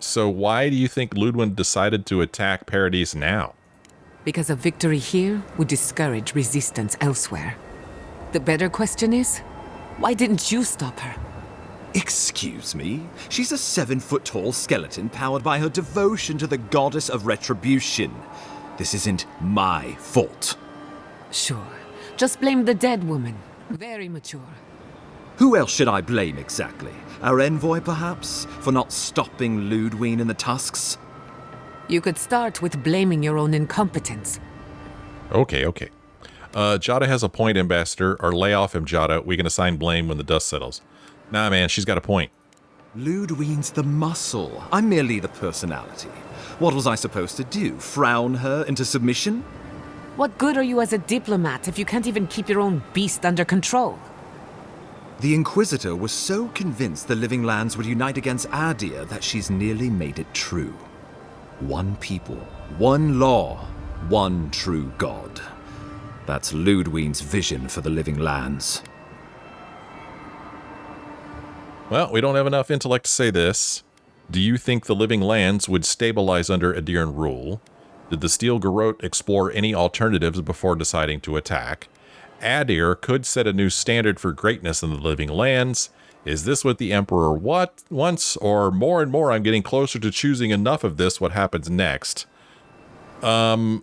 So why do you think Ludwig decided to attack Paradis now? Because a victory here would discourage resistance elsewhere. The better question is, why didn't you stop her? Excuse me? She's a 7-foot-tall skeleton powered by her devotion to the goddess of retribution. This isn't my fault. Sure. Just blame the dead woman. Very mature. Who else should I blame exactly? Our envoy, perhaps? For not stopping Ludwig in the tusks? You could start with blaming your own incompetence. Okay. Jada has a point, Ambassador. Or lay off him, Jada. We can assign blame when the dust settles. Nah, man, she's got a point. Ludwig's the muscle. I'm merely the personality. What was I supposed to do? Frown her into submission? What good are you as a diplomat if you can't even keep your own beast under control? The Inquisitor was so convinced the Living Lands would unite against Adir that she's nearly made it true. One people, one law, one true God. That's Ludwig's vision for the Living Lands. Well, we don't have enough intellect to say this. Do you think the Living Lands would stabilize under Adiran rule? Did the Steel Garrote explore any alternatives before deciding to attack? Adir could set a new standard for greatness in the Living Lands. Is this what the Emperor wants? Or more and more I'm getting closer to choosing enough of this, what happens next? This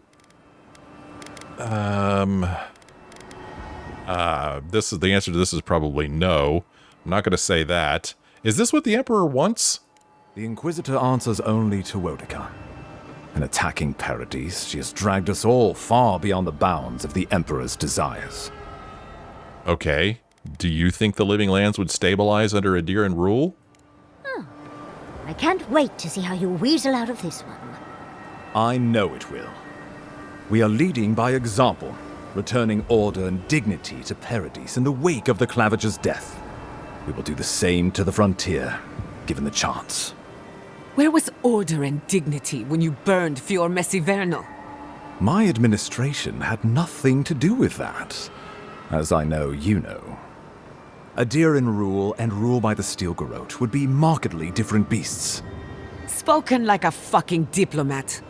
is the answer to this is probably no. I'm not going to say that. Is this what the Emperor wants? The Inquisitor answers only to Wodica. In attacking Paradis, she has dragged us all far beyond the bounds of the Emperor's desires. Okay. Do you think the Living Lands would stabilize under Adiran rule? Oh. I can't wait to see how you weasel out of this one. I know it will. We are leading by example, returning order and dignity to Paradis in the wake of the Clavager's death. We will do the same to the frontier, given the chance. Where was order and dignity when you burned Fior Messivernal? My administration had nothing to do with that, as I know you know. Adiran rule and rule by the Steel Garrote would be markedly different beasts. Spoken like a fucking diplomat.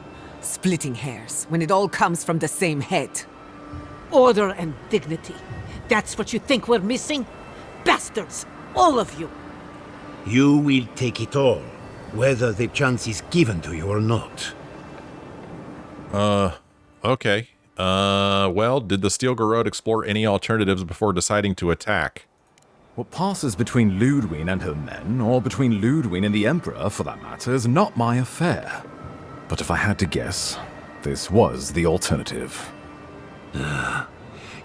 Splitting hairs when it all comes from the same head. Order and dignity. That's what you think we're missing? Bastards! All of you! You will take it all, whether the chance is given to you or not. Okay. Well, did the Steel Garrote explore any alternatives before deciding to attack? What passes between Ludwig and her men, or between Ludwig and the Emperor, for that matter, is not my affair. But if I had to guess, this was the alternative.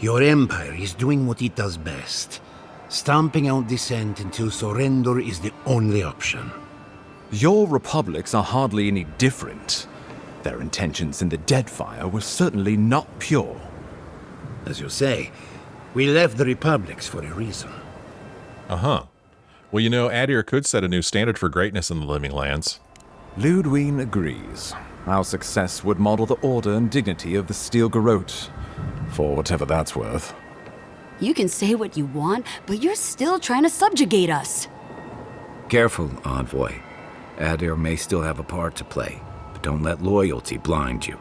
Your empire is doing what it does best. Stamping out dissent until surrender is the only option. Your republics are hardly any different. Their intentions in the Deadfire were certainly not pure. As you say, we left the republics for a reason. Uh-huh. Well, you know, Adir could set a new standard for greatness in the Living Lands. Ludwig agrees. Our success would model the order and dignity of the Steel Garrote, for whatever that's worth. You can say what you want, but you're still trying to subjugate us. Careful, Envoy. Adir may still have a part to play, but don't let loyalty blind you.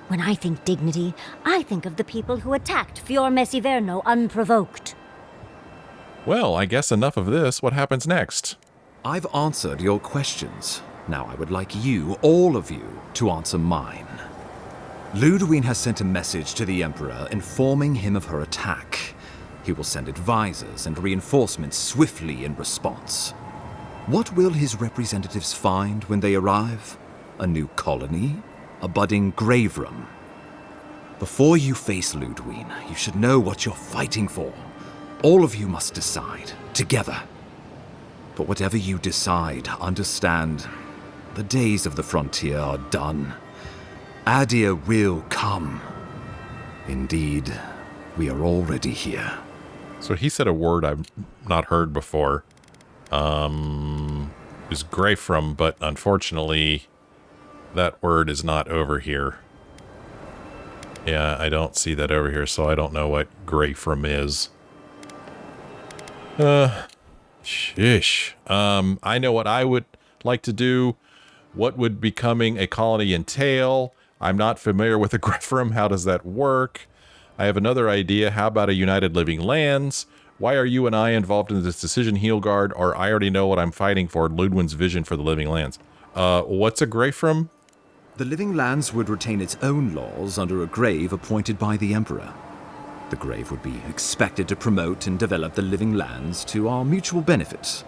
When I think dignity, I think of the people who attacked Fior Messiverno unprovoked. Well, I guess enough of this. What happens next? I've answered your questions. Now I would like you, all of you, to answer mine. Ludwig has sent a message to the Emperor informing him of her attack. He will send advisors and reinforcements swiftly in response. What will his representatives find when they arrive? A new colony? A budding grave room? Before you face Ludwig, you should know what you're fighting for. All of you must decide, together. But whatever you decide, understand, the days of the frontier are done. Adir will come. Indeed, we are already here. So he said a word I've not heard before. It was Greyfrum, but unfortunately, that word is not over here. Yeah, I don't see that over here, so I don't know what Greyfrum is. Shish. I know what I would like to do. What would becoming a colony entail? I'm not familiar with a Greyfrum. How does that work? I have another idea. How about a United Living Lands? Why are you and I involved in this decision, Heelguard? Or I already know what I'm fighting for, Ludwig's vision for the Living Lands. What's a Greyfrum? The Living Lands would retain its own laws under a grave appointed by the Emperor. The grave would be expected to promote and develop the Living Lands to our mutual benefit.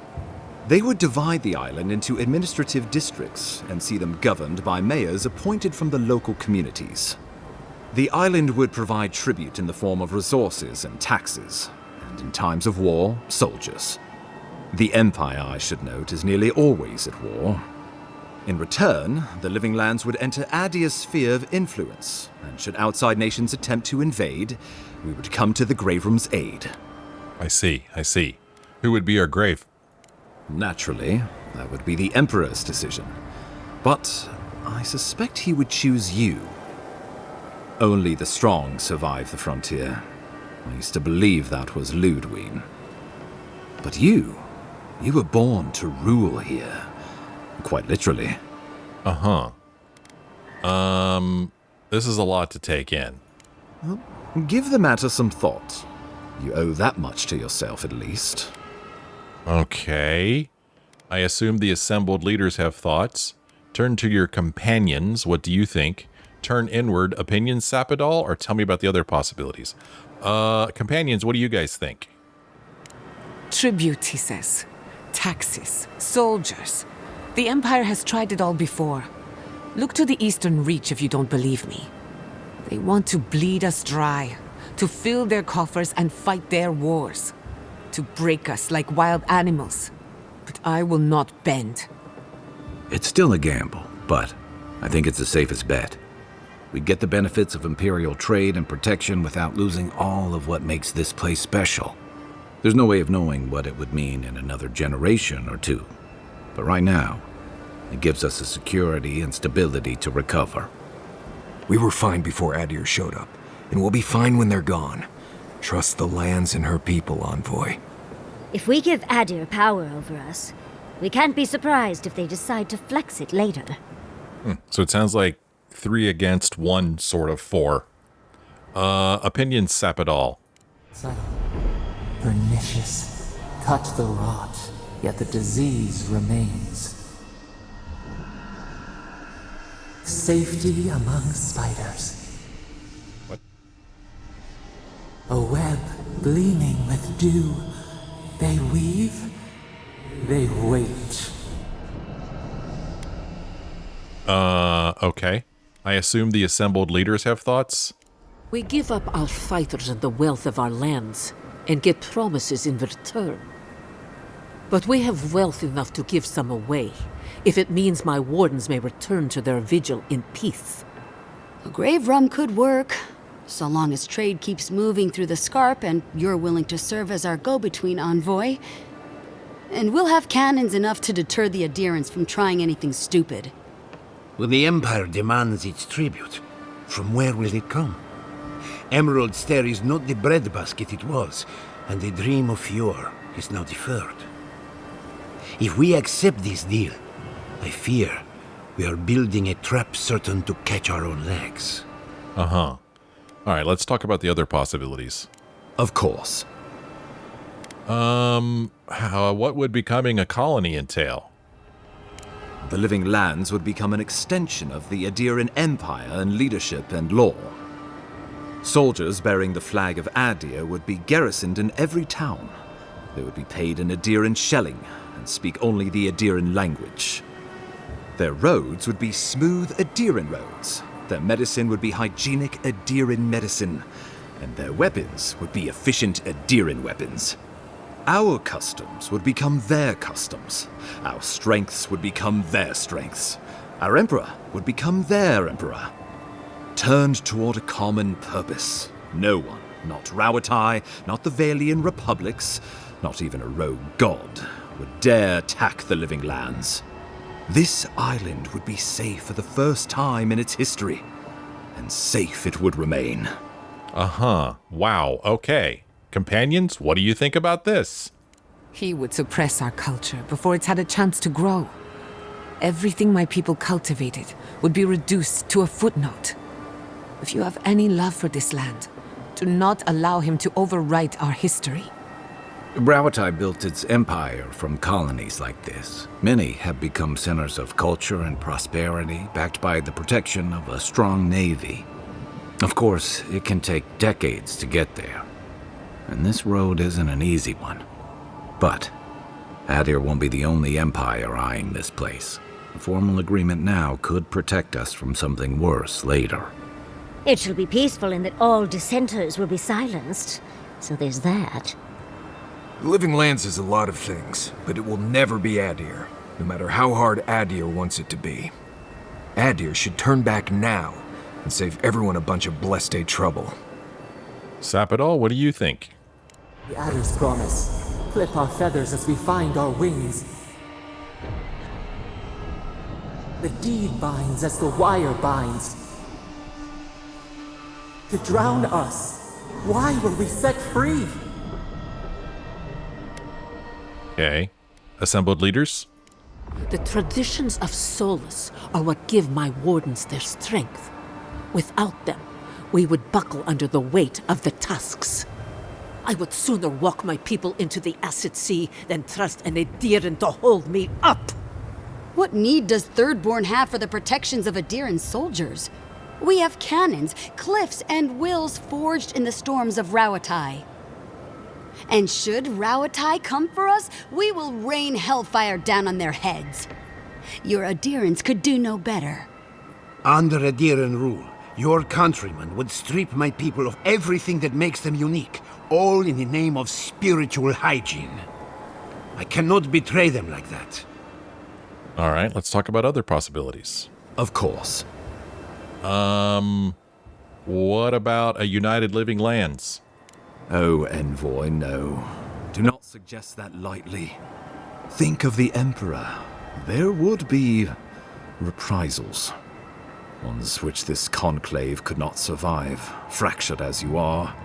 They would divide the island into administrative districts and see them governed by mayors appointed from the local communities. The island would provide tribute in the form of resources and taxes, and in times of war, soldiers. The Empire, I should note, is nearly always at war. In return, the Living Lands would enter Adir's sphere of influence, and should outside nations attempt to invade, we would come to the Grave Room's aid. I see. Who would be our grave? Naturally, that would be the Emperor's decision. But I suspect he would choose you. Only the strong survive the frontier. I used to believe that was Ludwig. But you were born to rule here. Quite literally. This is a lot to take in. Well, give the matter some thought. You owe that much to yourself, at least. Okay. I assume the assembled leaders have thoughts. Turn to your companions. What do you think? Turn inward. Opinions, Sapidal, or tell me about the other possibilities. Companions, what do you guys think? Tribute, he says. Taxes. Soldiers. The Empire has tried it all before. Look to the Eastern Reach if you don't believe me. They want to bleed us dry, to fill their coffers and fight their wars, to break us like wild animals. But I will not bend. It's still a gamble, but I think it's the safest bet. We get the benefits of Imperial trade and protection without losing all of what makes this place special. There's no way of knowing what it would mean in another generation or two. But right now, it gives us the security and stability to recover. We were fine before Adir showed up, and we'll be fine when they're gone. Trust the lands and her people, Envoy. If we give Adir power over us, we can't be surprised if they decide to flex it later. So it sounds like 3 against 1, sort of 4. Opinions, Sapidal. Subtle, pernicious, touch the rot, yet the disease remains. Safety among spiders. What? A web gleaming with dew. They weave, they wait. Okay. I assume the assembled leaders have thoughts? We give up our fighters and the wealth of our lands, and get promises in return. But we have wealth enough to give some away, if it means my wardens may return to their vigil in peace. A grave room could work, so long as trade keeps moving through the Scarp and you're willing to serve as our go-between, Envoy. And we'll have cannons enough to deter the adherents from trying anything stupid. When the Empire demands its tribute, from where will it come? Emerald Stair is not the breadbasket it was, and the dream of Eora is now deferred. If we accept this deal, I fear we are building a trap certain to catch our own legs. Uh-huh. All right, let's talk about the other possibilities. Of course. What would becoming a colony entail? The Living Lands would become an extension of the Adiran Empire in leadership and law. Soldiers bearing the flag of Adir would be garrisoned in every town. They would be paid in Adiran shelling and speak only the Adiran language. Their roads would be smooth Adiran roads. Their medicine would be hygienic Adiran medicine. And their weapons would be efficient Adiran weapons. Our customs would become their customs. Our strengths would become their strengths. Our emperor would become their emperor. Turned toward a common purpose. No one, not Rawatai, not the Valian republics, not even a rogue god, would dare attack the Living Lands. This island would be safe for the first time in its history, and safe it would remain. Uh-huh. Wow. Okay. Companions, what do you think about this? He would suppress our culture before it's had a chance to grow. Everything my people cultivated would be reduced to a footnote. If you have any love for this land, do not allow him to overwrite our history. Rawatai built its empire from colonies like this. Many have become centers of culture and prosperity, backed by the protection of a strong navy. Of course, it can take decades to get there. And this road isn't an easy one. But Adir won't be the only empire eyeing this place. A formal agreement now could protect us from something worse later. It shall be peaceful in that all dissenters will be silenced. So there's that. The Living Lands is a lot of things, but it will never be Adir, no matter how hard Adir wants it to be. Adir should turn back now and save everyone a bunch of blessed trouble. Sapadol, what do you think? The Adder's promise. Clip our feathers as we find our wings. The deed binds as the wire binds. To drown us. Why were we set free? Okay. Assembled leaders? The traditions of solace are what give my wardens their strength. Without them, we would buckle under the weight of the tusks. I would sooner walk my people into the acid sea than trust an Adiran to hold me up. What need does Thirdborn have for the protections of Adiran soldiers? We have cannons, cliffs, and wills forged in the storms of Rawatai. And should Rawatai come for us, we will rain hellfire down on their heads. Your Adirans could do no better. Under Adiran rule, your countrymen would strip my people of everything that makes them unique, all in the name of spiritual hygiene. I cannot betray them like that. All right, let's talk about other possibilities. Of course. What about a United Living Lands? Oh, Envoy, no. Do not suggest that lightly. Think of the Emperor. There would be reprisals. Ones which this conclave could not survive, fractured as you are.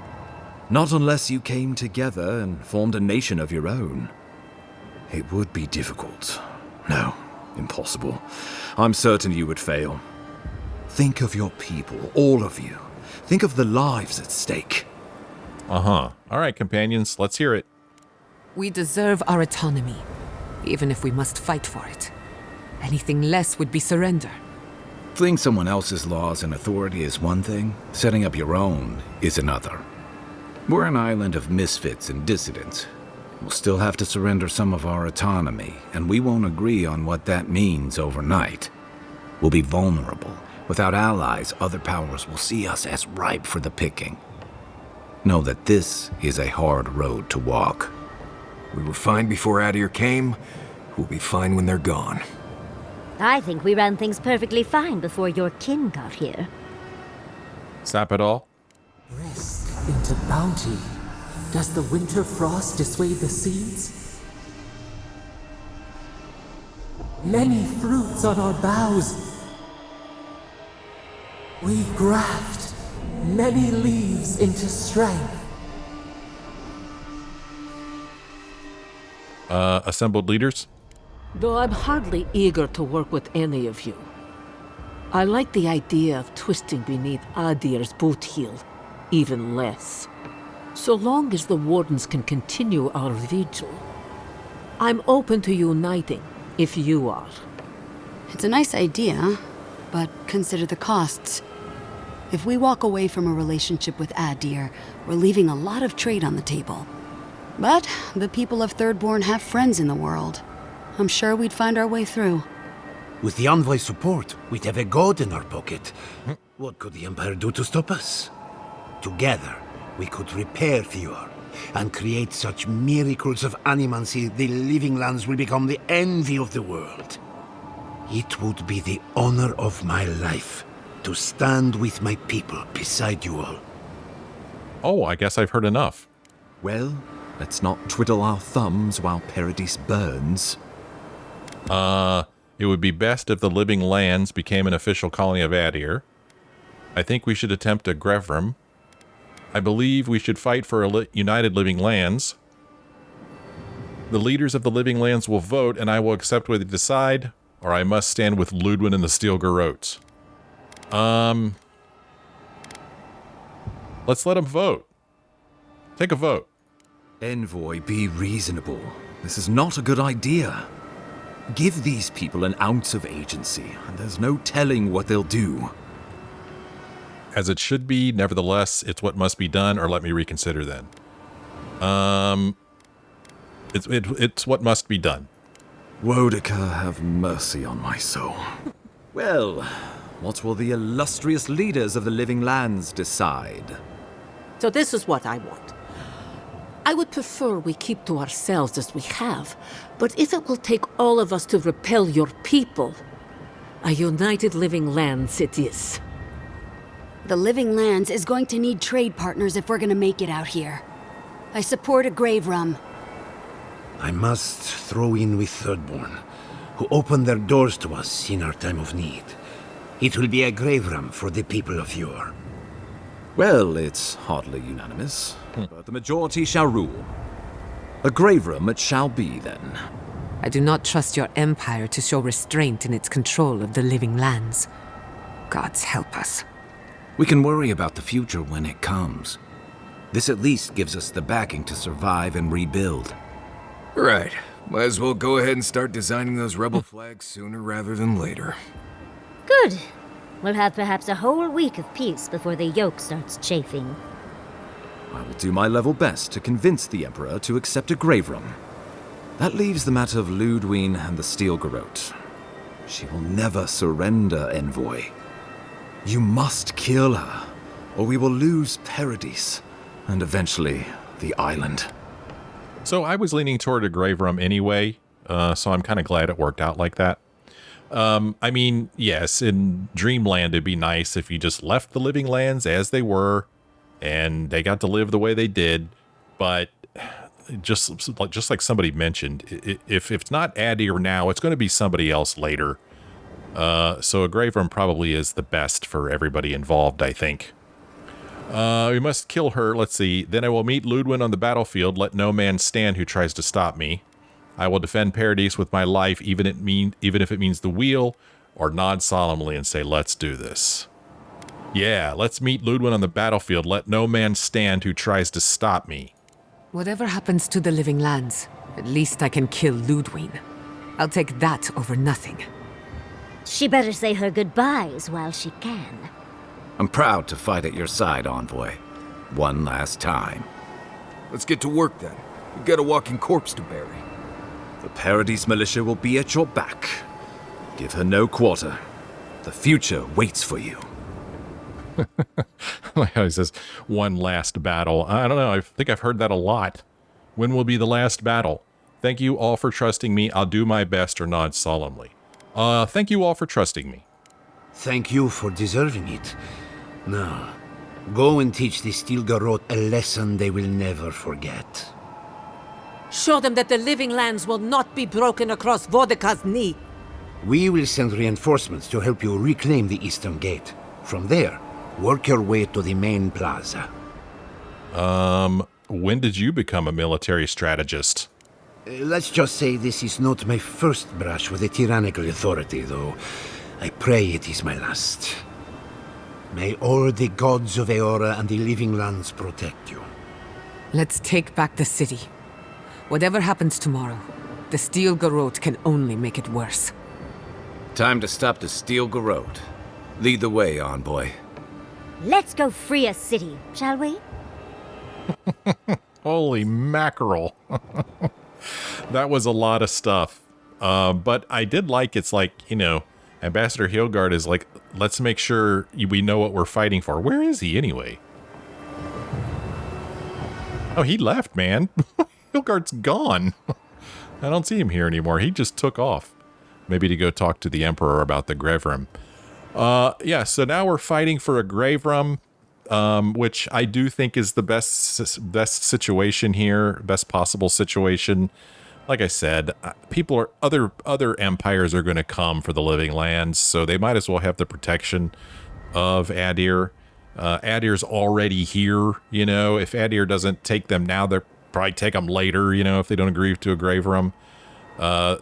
Not unless you came together and formed a nation of your own. It would be difficult. No, impossible. I'm certain you would fail. Think of your people, all of you. Think of the lives at stake. Uh-huh. All right, companions, let's hear it. We deserve our autonomy, even if we must fight for it. Anything less would be surrender. Fleeing someone else's laws and authority is one thing, setting up your own is another. We're an island of misfits and dissidents. We'll still have to surrender some of our autonomy, and we won't agree on what that means overnight. We'll be vulnerable. Without allies, other powers will see us as ripe for the picking. Know that this is a hard road to walk. We were fine before Adir came. We'll be fine when they're gone. I think we ran things perfectly fine before your kin got here. Sapadol? Rest into bounty. Does the winter frost dissuade the seeds? Many fruits on our boughs. We graft many leaves into strength. Assembled leaders? Though I'm hardly eager to work with any of you, I like the idea of twisting beneath Adir's boot heel even less. So long as the Wardens can continue our vigil, I'm open to uniting if you are. It's a nice idea, but consider the costs. If we walk away from a relationship with Adir, we're leaving a lot of trade on the table. But the people of Thirdborn have friends in the world. I'm sure we'd find our way through. With the Envoy's support, we'd have a god in our pocket. What could the Empire do to stop us? Together, we could repair Fjord and create such miracles of animancy the Living Lands will become the envy of the world. It would be the honor of my life to stand with my people beside you all. Oh, I guess I've heard enough. Well, let's not twiddle our thumbs while Paradis burns. It would be best if the Living Lands became an official colony of Adir. I think we should attempt a Grevrim. I believe we should fight for a united Living Lands. The leaders of the Living Lands will vote, and I will accept what they decide, or I must stand with Ludwin and the Steel Garrotes. Let's let them vote. Take a vote. Envoy, be reasonable. This is not a good idea. Give these people an ounce of agency, and there's no telling what they'll do. As it should be, nevertheless, it's what must be done, or let me reconsider then. It's what must be done. Wodika, have mercy on my soul. Well, what will the illustrious leaders of the Living Lands decide? So this is what I want. I would prefer we keep to ourselves as we have, but if it will take all of us to repel your people, a united Living Lands it is. The Living Lands is going to need trade partners if we're gonna make it out here. I support a Graverum. I must throw in with Thirdborn, who opened their doors to us in our time of need. It will be a Graverum for the people of Eora. Well, it's hardly unanimous, but the majority shall rule. A Graverum it shall be, then. I do not trust your empire to show restraint in its control of the Living Lands. Gods help us. We can worry about the future when it comes. This at least gives us the backing to survive and rebuild. Right. Might as well go ahead and start designing those rebel flags sooner rather than later. Good. We'll have perhaps a whole week of peace before the yoke starts chafing. I will do my level best to convince the Emperor to accept a Graverum. That leaves the matter of Ludwin and the Steel Garrote. She will never surrender, Envoy. You must kill her, or we will lose Paradis, and eventually the island. So I was leaning toward a Graverum anyway, so I'm kind of glad it worked out like that. I mean, yes, in Dreamland it'd be nice if you just left the Living Lands as they were, and they got to live the way they did, but just like somebody mentioned, if it's not Adir now, it's going to be somebody else later. So a Graverum probably is the best for everybody involved, I think. We must kill her. Let's see. Then I will meet Ludwin on the battlefield. Let no man stand who tries to stop me. I will defend Paradis with my life, even if it means the wheel, or nod solemnly and say, let's do this. Yeah, let's meet Ludwin on the battlefield. Let no man stand who tries to stop me. Whatever happens to the Living Lands, at least I can kill Ludwin. I'll take that over nothing. She better say her goodbyes while she can. I'm proud to fight at your side, Envoy. One last time. Let's get to work then. We've got a walking corpse to bury. The Paradis militia will be at your back. Give her no quarter. The future waits for you. He says, one last battle. I don't know. I think I've heard that a lot. When will be the last battle? Thank you all for trusting me. I'll do my best, or nod solemnly. Thank you all for trusting me. Thank you for deserving it. Now, go and teach the Steel Garrote a lesson they will never forget. Show them that the Living Lands will not be broken across Vodika's knee. We will send reinforcements to help you reclaim the Eastern Gate. From there, work your way to the main plaza. When did you become a military strategist? Let's just say this is not my first brush with a tyrannical authority, though. I pray it is my last. May all the gods of Eora and the living lands protect you. Let's take back the city. Whatever happens tomorrow, the Steel Garrote can only make it worse. Time to stop the Steel Garrote. Lead the way, envoy. Let's go free a city, shall we? Holy mackerel. That was a lot of stuff. But I did like, it's like, you know, Ambassador Hilgard is like, let's make sure we know what we're fighting for. Where is he anyway? Oh, he left, man. Hilgard's gone. I don't see him here anymore. He just took off. Maybe to go talk to the Emperor about the Graverum. Yeah, so now we're fighting for a Graverum, which I do think is the best situation here, best possible situation. Like I said, people are other empires are going to come for the Living Lands, so they might as well have the protection of Adir. Adir's already here, you know. If Adir doesn't take them now, they'll probably take them later, you know, if they don't agree to a Graverum.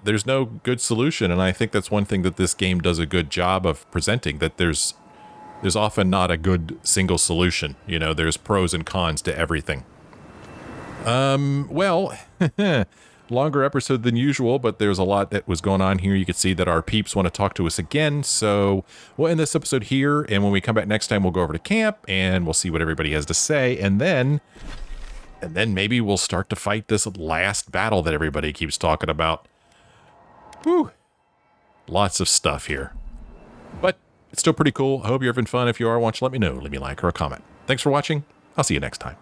There's no good solution, and I think that's one thing that this game does a good job of presenting, that there's often not a good single solution. You know, there's pros and cons to everything. Well, longer episode than usual, but there's a lot that was going on here. You can see that our peeps want to talk to us again, so we'll end this episode here, and when we come back next time, we'll go over to camp, and we'll see what everybody has to say, and then maybe we'll start to fight this last battle that everybody keeps talking about. Whew. Lots of stuff here. But it's still pretty cool. I hope you're having fun. If you are, why don't you let me know. Leave me a like or a comment. Thanks for watching. I'll see you next time.